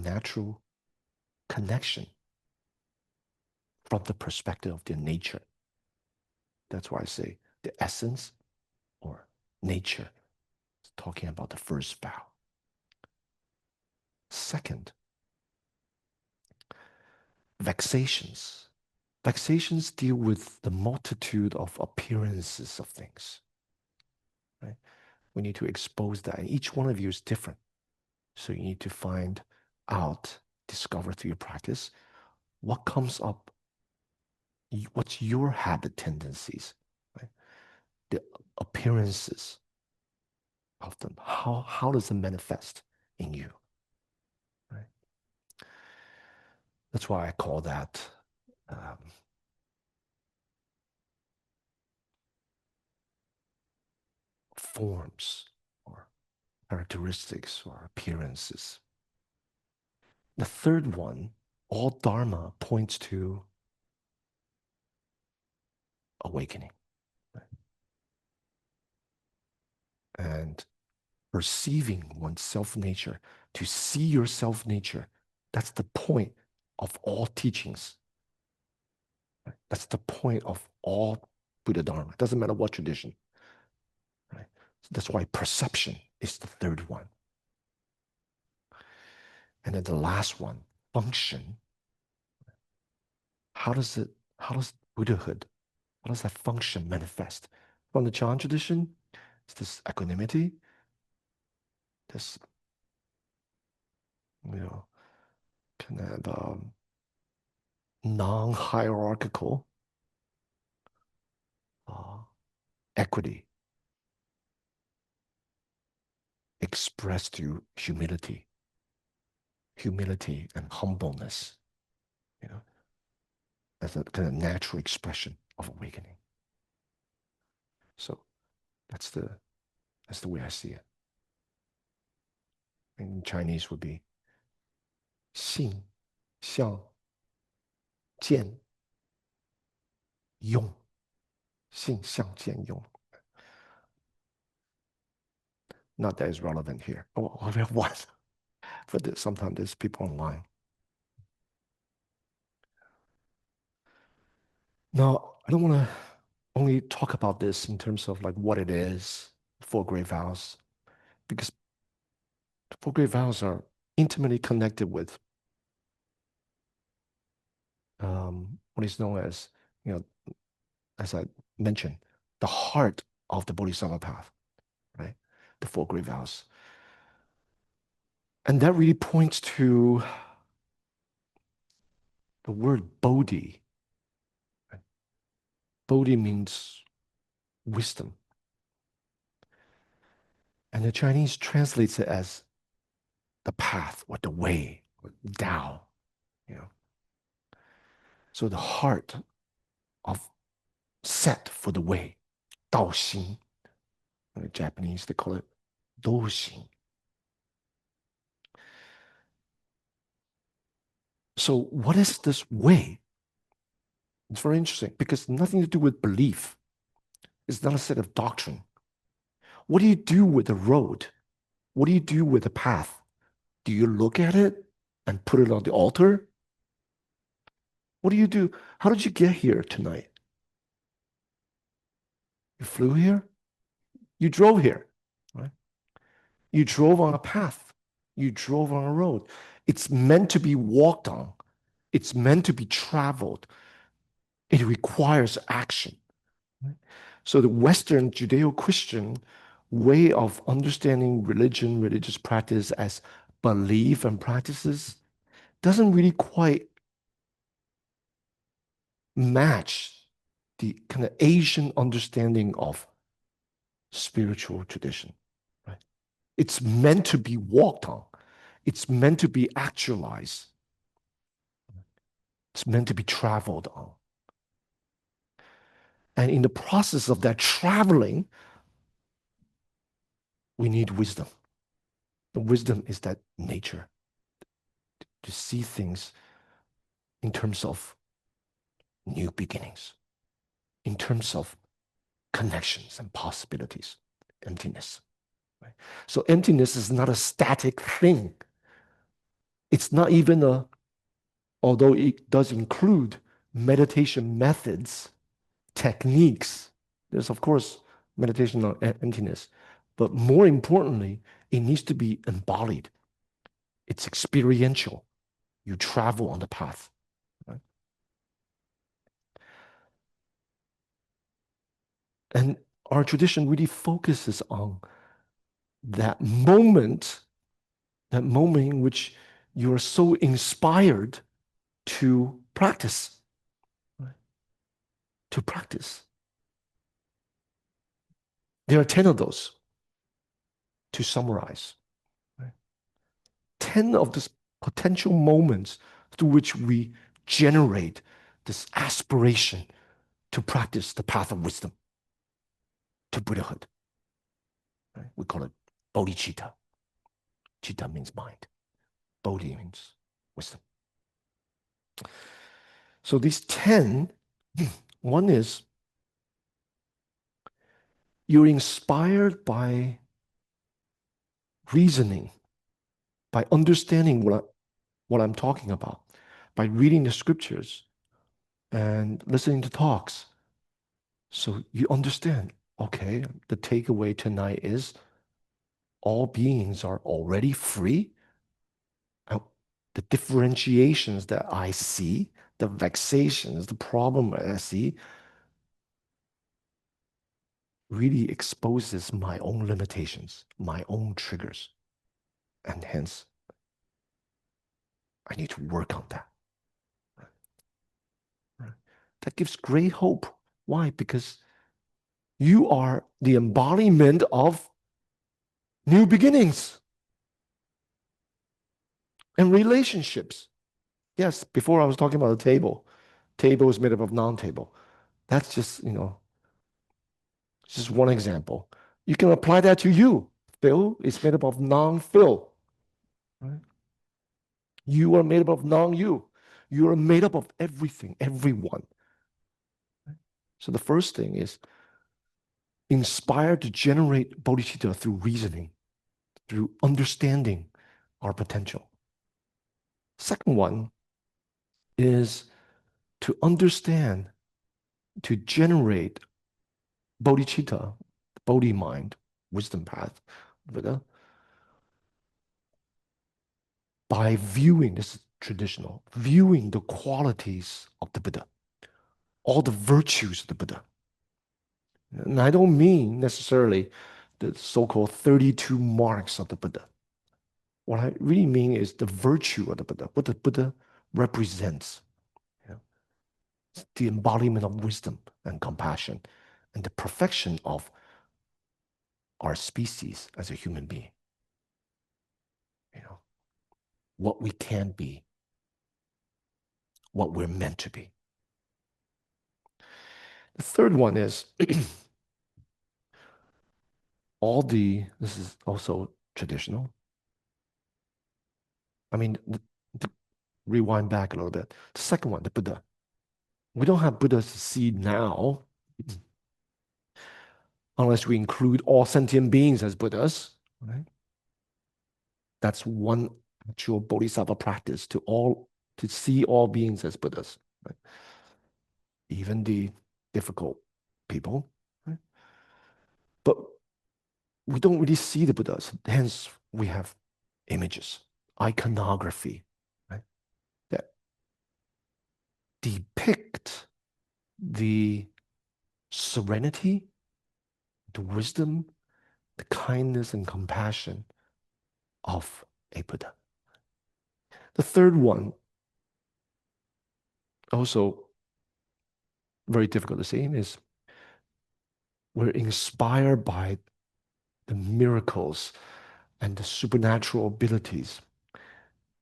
natural connection from the perspective of their nature. That's why I say the essence or nature is talking about the first vow. Second, vexations. Vexations deal with the multitude of appearances of things. Right? We need to expose that. And each one of you is different. So you need to find out, discover through your practice, what comes up, what's your habit tendencies, right? The appearances of them. How does it manifest in you? Right? That's why I call that forms or characteristics or appearances. The third one, all Dharma points to awakening. Right? And perceiving one's self-nature, to see your self-nature, that's the point of all teachings. Right? That's the point of all Buddha Dharma. It doesn't matter what tradition. Right? So that's why perception is the third one. And then the last one, function. How does Buddhahood, how does that function manifest? From the Chan tradition, it's this equanimity, this, kind of non-hierarchical equity expressed through humility and humbleness, as a kind of natural expression of awakening. So that's the way I see it. In Chinese would be 性相见用，性相见用。Not that is relevant here. Oh, we have one. But sometimes there's people online. Now, I don't want to only talk about this in terms of like what it is, Four Great Vows, because the Four Great Vows are intimately connected with what is known as, as I mentioned, the heart of the Bodhisattva path, right? The Four Great Vows. And that really points to the word Bodhi. Right? Bodhi means wisdom. And the Chinese translates it as the path or the way, or Tao, So the heart of set for the way, Dao Xin. In the Japanese, they call it Douxin. So what is this way? It's very interesting because nothing to do with belief. It's not a set of doctrine. What do you do with the road? What do you do with the path? Do you look at it and put it on the altar? What do you do? How did you get here tonight? You flew here? You drove here, right? You drove on a path. You drove on a road. It's meant to be walked on. It's meant to be traveled. It requires action. Right? So the Western Judeo-Christian way of understanding religion, religious practice as belief and practices doesn't really quite match the kind of Asian understanding of spiritual tradition. Right? It's meant to be walked on. It's meant to be actualized. It's meant to be traveled on. And in the process of that traveling, we need wisdom. The wisdom is that nature to see things in terms of new beginnings, in terms of connections and possibilities, emptiness. Right? So emptiness is not a static thing. It's not even although it does include meditation methods, techniques. There's, of course, meditation on emptiness. But more importantly, it needs to be embodied. It's experiential. You travel on the path. Right? And our tradition really focuses on that moment in which you are so inspired to practice. Right? To practice. There are 10 of those to summarize. Right? 10 of these potential moments through which we generate this aspiration to practice the path of wisdom to Buddhahood. Right? We call it bodhicitta. Citta means mind. Bodhi means wisdom. So these 10, one is you're inspired by reasoning, by understanding what I'm talking about, by reading the scriptures and listening to talks. So you understand, okay, the takeaway tonight is all beings are already free. The differentiations that I see, the vexations, the problem I see, really exposes my own limitations, my own triggers. And hence, I need to work on that. Right? That gives great hope. Why? Because you are the embodiment of new beginnings and relationships. Yes, before I was talking about the table. Table is made up of non-table. That's just, just one example. You can apply that to you. Phil is made up of non-Phil. Right? You are made up of non-you. You are made up of everything, everyone. Right? So the first thing is inspired to generate bodhicitta through reasoning, through understanding our potential. Second one is to understand, to generate bodhicitta, bodhi mind, wisdom path, Buddha, by viewing, this is traditional, viewing the qualities of the Buddha, all the virtues of the Buddha. And I don't mean necessarily the so-called 32 marks of the Buddha. What I really mean is the virtue of the Buddha, what the Buddha represents. It's the embodiment of wisdom and compassion and the perfection of our species as a human being. What we can be, what we're meant to be. The third one is this is also traditional. I mean, rewind back a little bit. The second one, the Buddha. We don't have Buddhas to see now, unless we include all sentient beings as Buddhas, right? That's one actual bodhisattva practice to see all beings as Buddhas, right? Even the difficult people, right? But we don't really see the Buddhas. Hence, we have images, iconography, right? That depict the serenity, the wisdom, the kindness and compassion of a Buddha. The third one, also very difficult to see, is we're inspired by the miracles and the supernatural abilities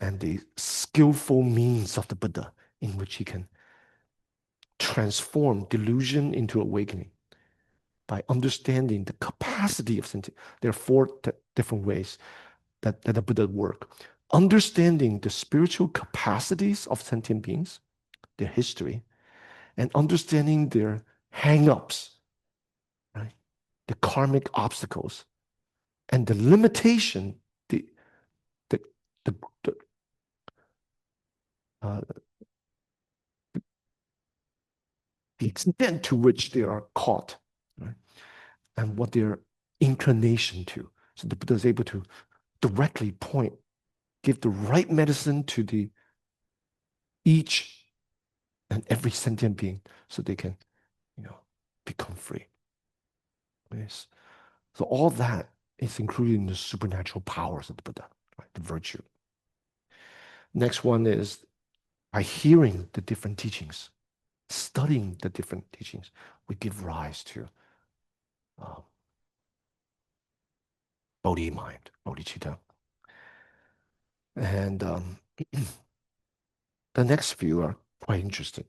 and the skillful means of the Buddha in which he can transform delusion into awakening by understanding the capacity of sentient. There are four different ways. that the Buddha work, understanding the spiritual capacities of sentient beings, their history, and understanding their hang-ups, right? The karmic obstacles and the limitation, the the the, the uh, the extent to which they are caught, right? And what their inclination to. So the Buddha is able to directly point, give the right medicine to the each and every sentient being so they can, become free. Yes. So all that is included in the supernatural powers of the Buddha, right? The virtue. Next one is by hearing the different teachings, studying the different teachings, we give rise to Bodhi mind, bodhicitta. And the next few are quite interesting.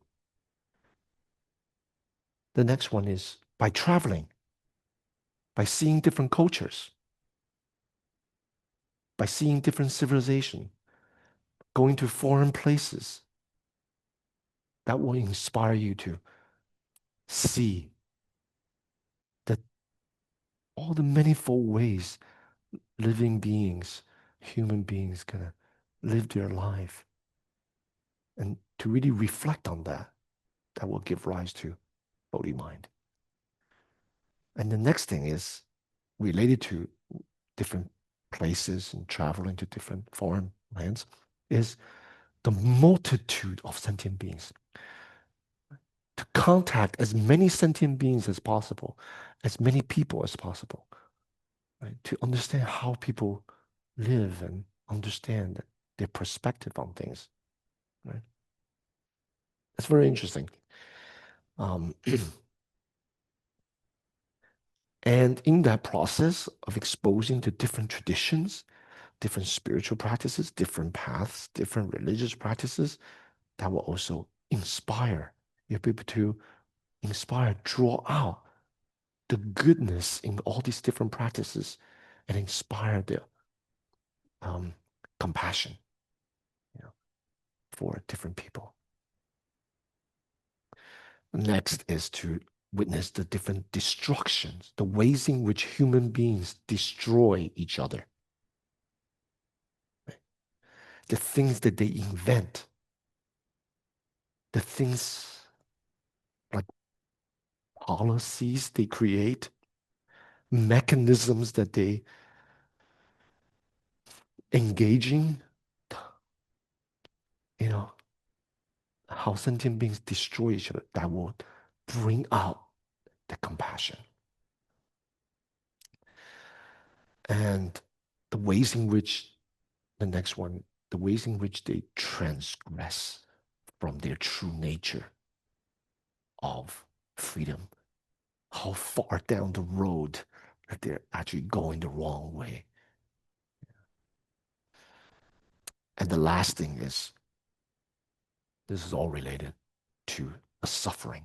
The next one is by traveling, by seeing different cultures, by seeing different civilization, going to foreign places. That will inspire you to see that all the manifold ways living beings, human beings, can live their life. And to really reflect on that, that will give rise to Bodhi mind. And the next thing is related to different places and traveling to different foreign lands is the multitude of sentient beings. To contact as many sentient beings as possible, as many people as possible, right? To understand how people live and understand their perspective on things, right? That's very interesting. And in that process of exposing to different traditions, different spiritual practices, different paths, different religious practices, that will also inspire. You'll be able to inspire, draw out the goodness in all these different practices and inspire the compassion, for different people. Next is to witness the different destructions, the ways in which human beings destroy each other, right? The things that they invent, the things like policies they create, mechanisms that they engage in, how sentient beings destroy each other, that will bring out the compassion. And the ways in which, the next one, the ways in which they transgress from their true nature of freedom, how far down the road that they're actually going the wrong way. And the last thing is, this is all related to a suffering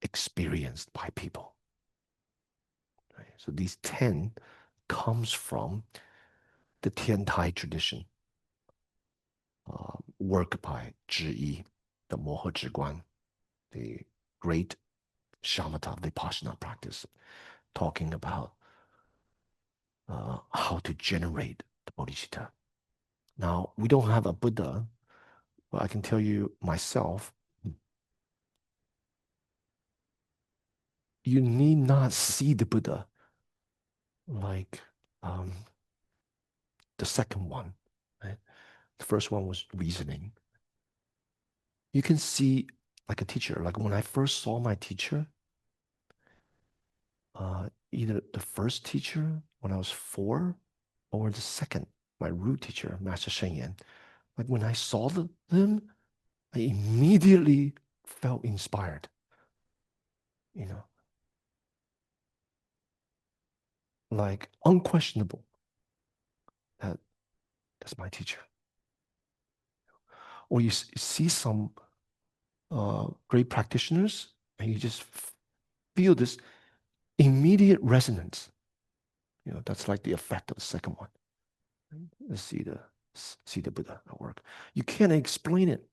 experienced by people. Right? So these 10 comes from the Tiantai tradition, work by Zhi Yi, the Mohe Zhiguan, the great shamatha vipassana practice, talking about how to generate the bodhicitta. Now, we don't have a Buddha, but I can tell you myself, you need not see the Buddha like the second one. Right? The first one was reasoning. You can see like a teacher. Like when I first saw my teacher, either the first teacher when I was 4 or the second, my root teacher, Master Shen Yan. Like when I saw them, I immediately felt inspired, like unquestionable that that's my teacher. Or you see some great practitioners and you just feel this immediate resonance, That's like the effect of the second one. Let's see the Buddha at work. You can't explain it.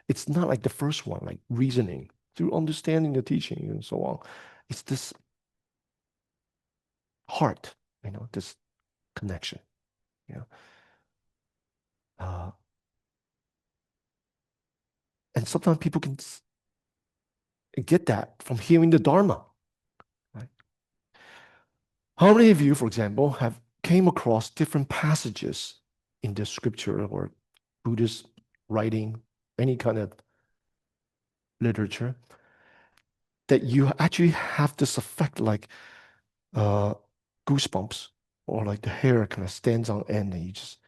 It's not like the first one, like reasoning through understanding the teaching and so on. It's this heart, this connection. You know, uh, and sometimes people can get that from hearing the Dharma. Right? How many of you, for example, have came across different passages in the scripture or Buddhist writing, any kind of literature, that you actually have this effect like uh, goosebumps, or like the hair kind of stands on end, and you just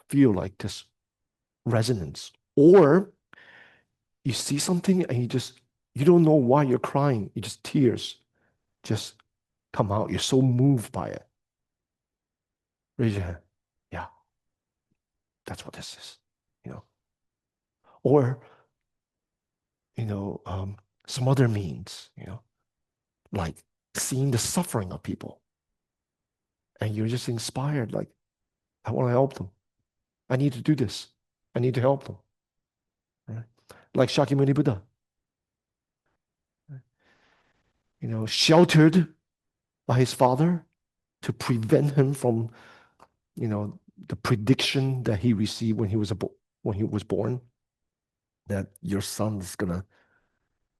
feel like this resonance, or you see something and you don't know why you're crying. You just tears just come out. You're so moved by it. Raise your hand. Yeah, that's what this is. You know, or some other means. Like seeing the suffering of people, and you're just inspired. Like, I want to help them. I need to do this. I need to help them. Right? Like Shakyamuni Buddha, sheltered by his father to prevent him from, the prediction that he received when he was born, that your son is gonna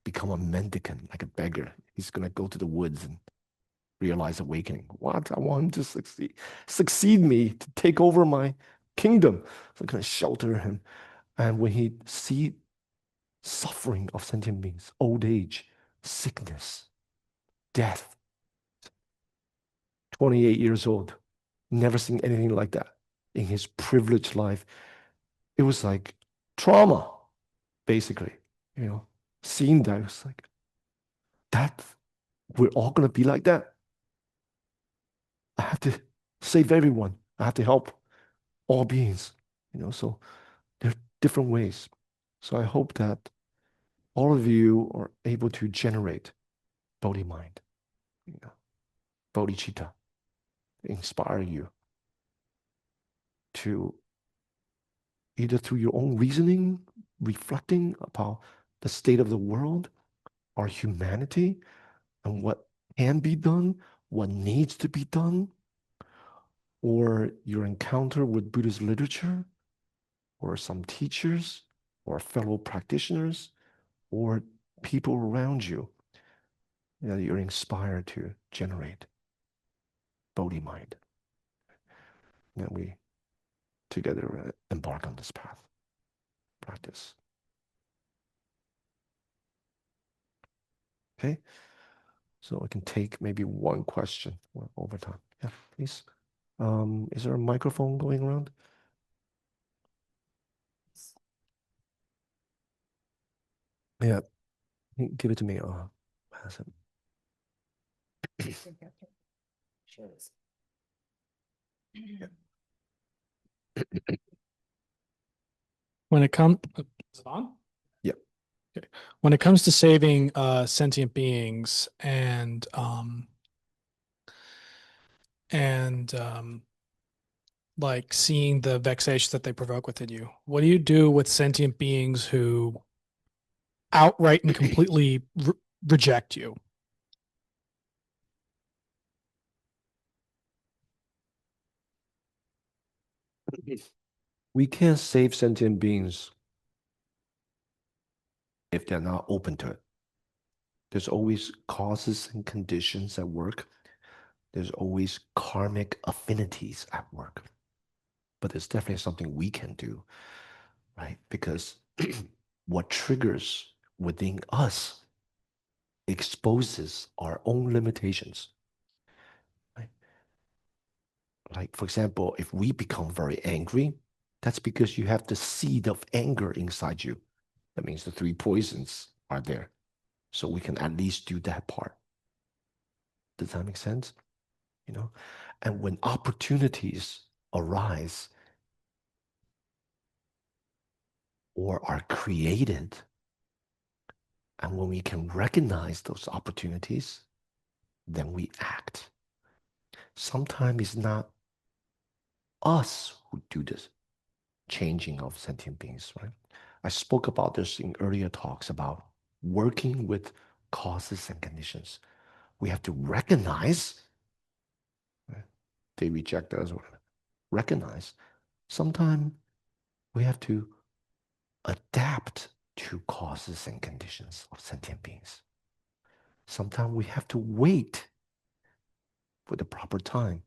become a mendicant, like a beggar. He's gonna go to the woods and realize awakening. What? I want him to succeed me, to take over my kingdom. So I'm gonna shelter him. And when he see suffering of sentient beings, old age, sickness, death, 28 years old, never seen anything like that in his privileged life. It was like trauma, basically, seeing that. It was like, that, we're all going to be like that. I have to save everyone. I have to help all beings, so there are different ways. So I hope that all of you are able to generate Bodhi mind, bodhicitta, inspire you to, either through your own reasoning, reflecting about the state of the world, our humanity, and what can be done, what needs to be done, or your encounter with Buddhist literature, or some teachers, or fellow practitioners, or people around you, that you're inspired to generate Bodhi mind. That we together embark on this path, practice. Okay? So I can take maybe one question over time. Yeah, please. Is there a microphone going around? Yeah, give it to me. I'll pass it. When it comes, is it on? Yeah. Okay. When it comes to saving sentient beings and like seeing the vexation that they provoke within you, what do you do with sentient beings who outright and completely reject you? We can't save sentient beings if they're not open to it. There's always causes and conditions at work. There's always karmic affinities at work. But there's definitely something we can do, right? Because what triggers within us exposes our own limitations. Right? Like, for example, if we become very angry, that's because you have the seed of anger inside you. That means the three poisons are there. So we can at least do that part. Does that make sense? And when opportunities arise or are created, and when we can recognize those opportunities, then we act. Sometimes it's not us who do this changing of sentient beings, right? I spoke about this in earlier talks about working with causes and conditions. We have to recognize, right? They reject us, whatever. Recognize. Sometimes we have to adapt to causes and conditions of sentient beings. Sometimes we have to wait for the proper time.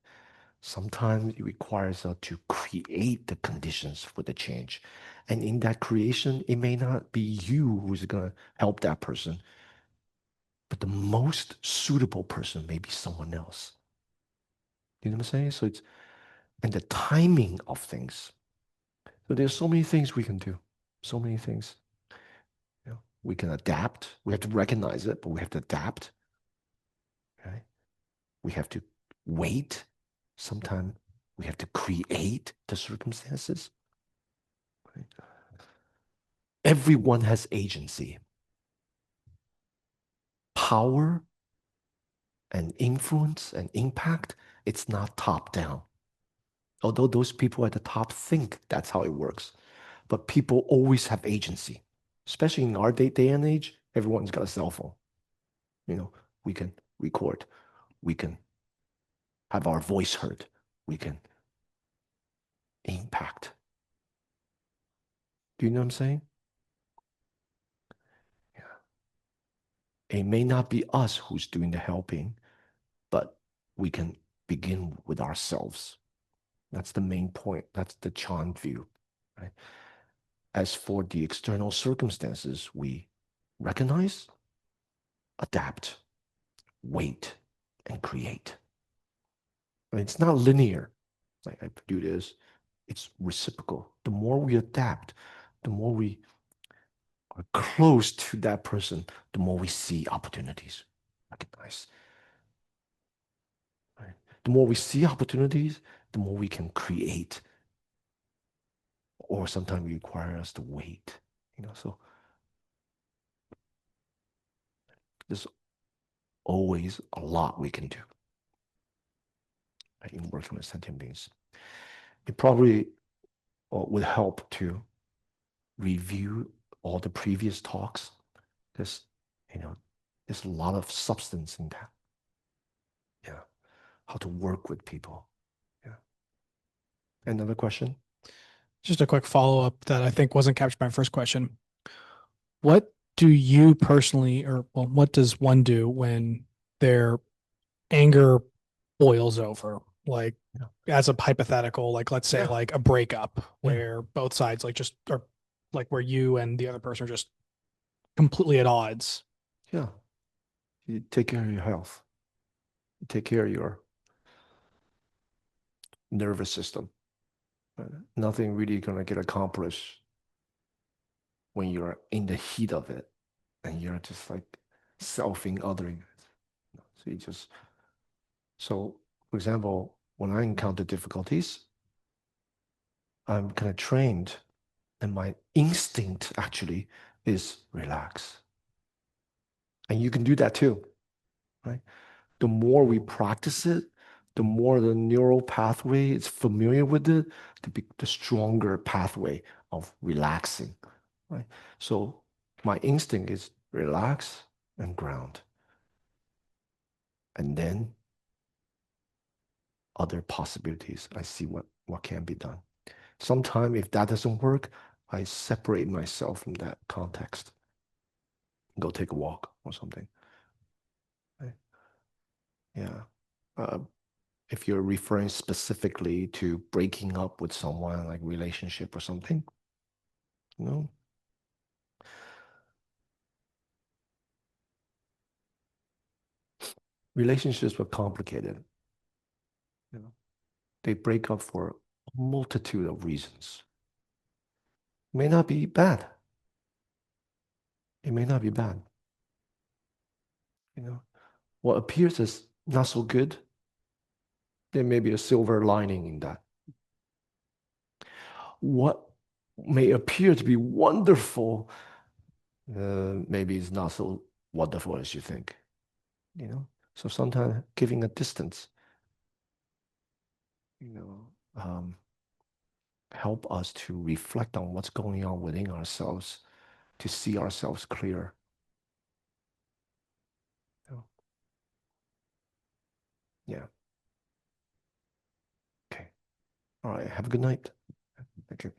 Sometimes it requires us to create the conditions for the change. And in that creation, it may not be you who's going to help that person, but the most suitable person may be someone else. You know what I'm saying? So it's, and the timing of things. So there's so many things we can do. So many things. You know, we can adapt. We have to recognize it, but we have to adapt. Right? We have to wait. Sometimes we have to create the circumstances. Right? Everyone has agency. Power and influence and impact, it's not top down. Although those people at the top think that's how it works. But people always have agency. Especially in our day and age, everyone's got a cell phone. You know, we can record. We can have our voice heard. We can impact. Do you know what I'm saying? Yeah. It may not be us who's doing the helping, but we can begin with ourselves. That's the main point. That's the Chan view. Right? As for the external circumstances, we recognize, adapt, wait, and create. It's not linear. Like I do this, it's reciprocal. The more we adapt, the more we are close to that person, the more we see opportunities, recognize. Right? The more we see opportunities, the more we can create. Or sometimes it requires us to wait. So there's always a lot we can do, right, in working with sentient beings. It probably would help to review all the previous talks. There's, there's a lot of substance in that. Yeah. How to work with people. Yeah. Another question? Just a quick follow up that I think wasn't captured by my first question. What do you personally, or well, what does one do when their anger boils over? Like, as a hypothetical, like let's say like a breakup where both sides like just are like where you and the other person are just completely at odds. Yeah. You take care of your health. You take care of your nervous system. Nothing really gonna get accomplished when you're in the heat of it and you're just like selfing othering. So you just, so for example, when I encounter difficulties, I'm kind of trained, and my instinct actually is relax. And you can do that too, right? The more we practice it, the more the neural pathway is familiar with it, the stronger pathway of relaxing, right? So my instinct is relax and ground. And then other possibilities, I see what can be done. Sometimes if that doesn't work, I separate myself from that context. Go take a walk or something. Right? Yeah. If you're referring specifically to breaking up with someone, like relationship or something, relationships were complicated. They break up for a multitude of reasons. It may not be bad. It may not be bad. What appears as not so good, there may be a silver lining in that. What may appear to be wonderful, maybe it's not so wonderful as you think. So sometimes giving a distance, you know, help us to reflect on what's going on within ourselves, to see ourselves clear. Yeah. Yeah. Okay. All right. Have a good night. Thank you.